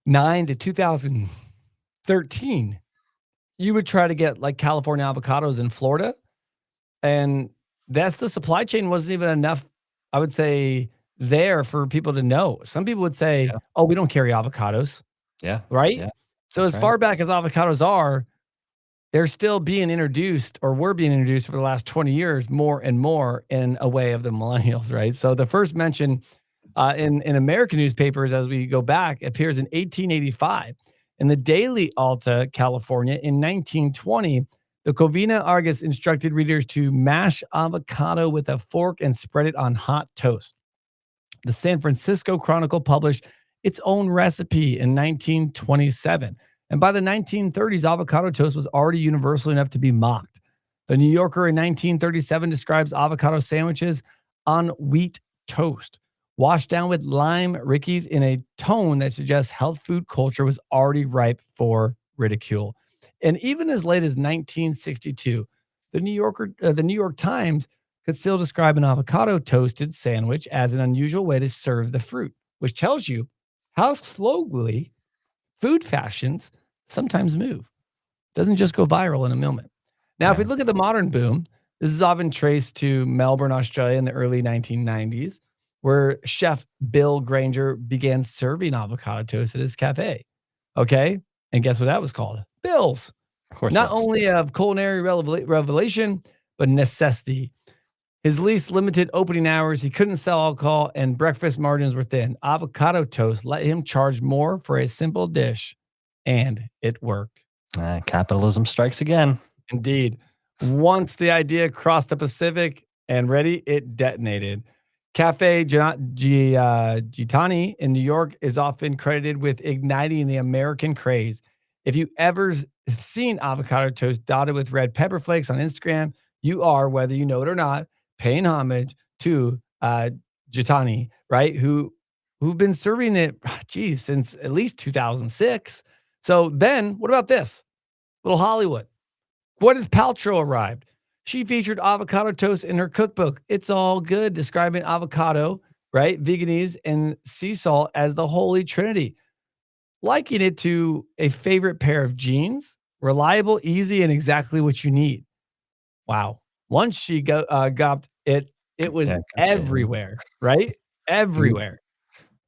9 to 2013, you would try to get like California avocados in Florida, and that's the supply chain wasn't even enough, I would say, there for people to know. Some people would say,
yeah,
"Oh, we don't carry avocados,"
yeah,
right?
yeah.
So
That's
as
right.
far back as avocados are, they're still being introduced or were being introduced for the last 20 years more and more in a way of the millennials, right? So the first mention in American newspapers as we go back appears in 1885. In the Daily Alta, California, in 1920, the Covina Argus instructed readers to mash avocado with a fork and spread it on hot toast. The San Francisco Chronicle published its own recipe in 1927. And by the 1930s, avocado toast was already universal enough to be mocked. The New Yorker in 1937 describes avocado sandwiches on wheat toast, washed down with lime rickeys in a tone that suggests health food culture was already ripe for ridicule. And even as late as 1962, the New York Times could still describe an avocado toasted sandwich as an unusual way to serve the fruit, which tells you how slowly food fashions sometimes move. Doesn't just go viral in a moment. Now, if we
Yeah.
look at the modern boom, this is often traced to Melbourne, Australia in the early 1990s, where chef Bill Granger began serving avocado toast at his cafe. Okay. And guess what that was called? Bill's.
Of course it
Not
was.
only of culinary revelation, but necessity. His least limited opening hours, he couldn't sell alcohol, and breakfast margins were thin. Avocado toast let him charge more for a simple dish, and it worked.
Capitalism strikes again.
Indeed. Once the idea crossed the Pacific and ready, it detonated. Gitani in New York is often credited with igniting the American craze. If you ever seen avocado toast dotted with red pepper flakes on Instagram, you are, whether you know it or not, paying homage to Gitani, right? Who've been serving it, geez, since at least 2006. So then, what about this? Little Hollywood. Gwyneth Paltrow arrived. She featured avocado toast in her cookbook. It's all good, describing avocado, right? Veganese and sea salt as the holy trinity, liking it to a favorite pair of jeans, reliable, easy, and exactly what you need. Wow. Once she got it, it was
Yeah, okay.
everywhere, right?
You
Everywhere.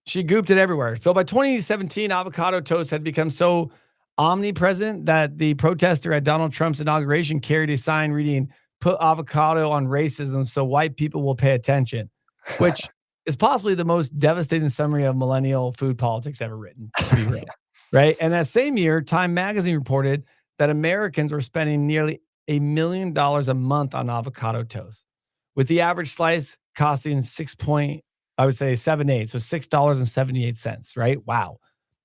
She gooped it everywhere. So by 2017, avocado toast had become so omnipresent that the protester at Donald Trump's inauguration carried a sign reading, "Put avocado on racism so white people will pay attention," which is possibly the most devastating summary of millennial food politics ever written, to be real. Right. And that same year, Time magazine reported that Americans were spending nearly $1 million a month on avocado toast, with the average slice costing I would say 7 8, so $6.78, right? Wow.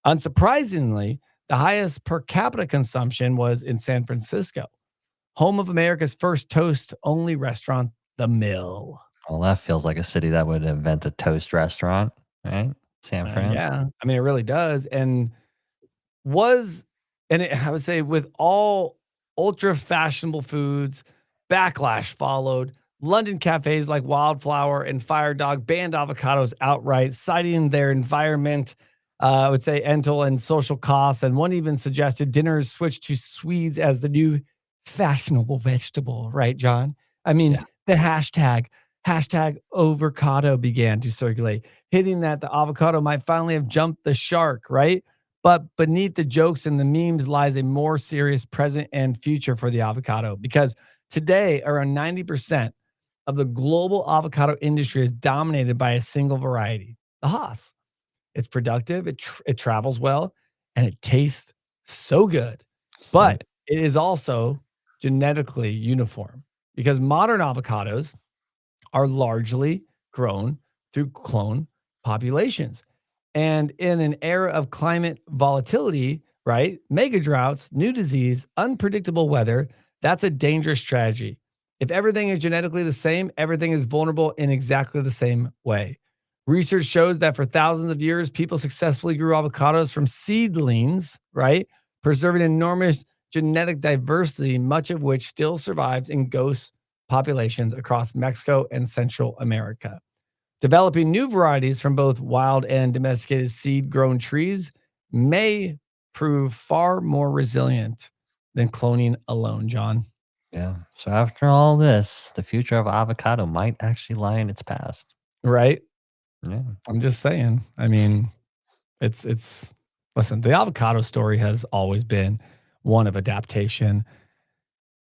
Unsurprisingly, the highest per capita consumption was in San Francisco, home of America's first toast only restaurant, The Mill.
Well, that feels like a city that would invent a toast restaurant, right? San Fran.
Yeah, I mean, it really does. And was I would say with all ultra fashionable foods, backlash followed. London cafes like Wildflower and Fire Dog banned avocados outright, citing their environment, I would say environmental and social costs. And one even suggested dinners switch to Swedes as the new fashionable vegetable, right, John? I mean,
Yeah.
the hashtag avocado began to circulate, hitting that the avocado might finally have jumped the shark, right? But beneath the jokes and the memes lies a more serious present and future for the avocado because today, around 90% of the global avocado industry is dominated by a single variety, the Hass. It's productive, it travels well, and it tastes so good.
So
But it is also genetically uniform because modern avocados are largely grown through clone populations. And in an era of climate volatility, right? Mega droughts, new disease, unpredictable weather, that's a dangerous strategy. If everything is genetically the same, everything is vulnerable in exactly the same way. Research shows that for thousands of years, people successfully grew avocados from seedlings, right? Preserving enormous genetic diversity, much of which still survives in ghost populations across Mexico and Central America. Developing new varieties from both wild and domesticated seed grown trees may prove far more resilient than cloning alone, John.
yeah. So after all this, the future of avocado might actually lie in its past.
Right?
Yeah.
I'm just saying. I mean, it's listen, the avocado story has always been one of adaptation,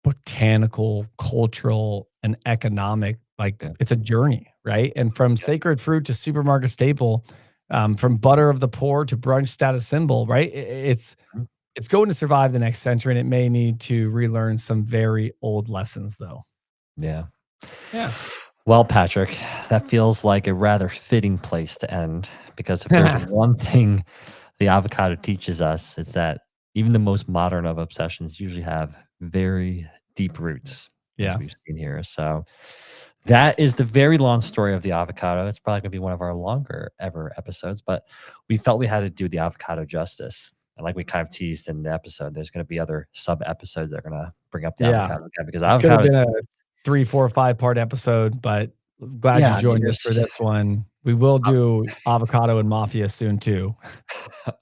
botanical, cultural, and economic. Like
Yeah.
it's a journey, right? And from sacred fruit to supermarket staple, from butter of the poor to brunch status symbol, right?
Mhm.
It's going to survive the next century, and it may need to relearn some very old lessons, though.
Yeah.
Yeah.
Well, Patrick, that feels like a rather fitting place to end because if there's one thing the avocado teaches us, it's that even the most modern of obsessions usually have very deep roots, as
Yeah.
we've seen here. So that is the very long story of the avocado. It's probably going to be one of our longer ever episodes, but we felt we had to do the avocado justice. And like we kind of teased in the episode, there's going to be other sub episodes that are going to bring up the
Yeah.
avocado again because
This could have
avocado,
been a 3, 4, 5-part episode, but glad you
yeah, I mean,
joined us for
there's
this one. We will do avocado and mafia soon too.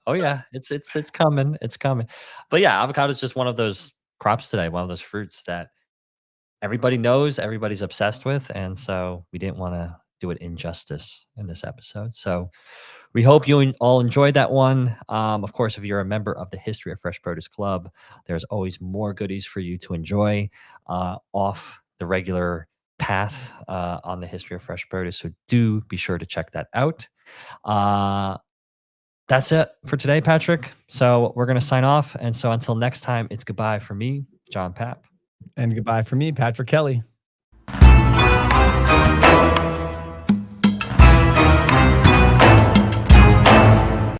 oh yeah, it's coming, it's coming. But yeah, avocado is just one of those crops today, one of those fruits that everybody knows, everybody's obsessed with, and so we didn't want to do it injustice in this episode. So we hope you all enjoyed that one. Of course, if you're a member of the History of Fresh Produce Club, there's always more goodies for you to enjoy off the regular path on the History of Fresh Produce. So do be sure to check that out. Uh, that's it for today, Patrick. So we're going to sign off. And so until next time, it's goodbye for me, John Papp.
And goodbye for me, Patrick Kelly.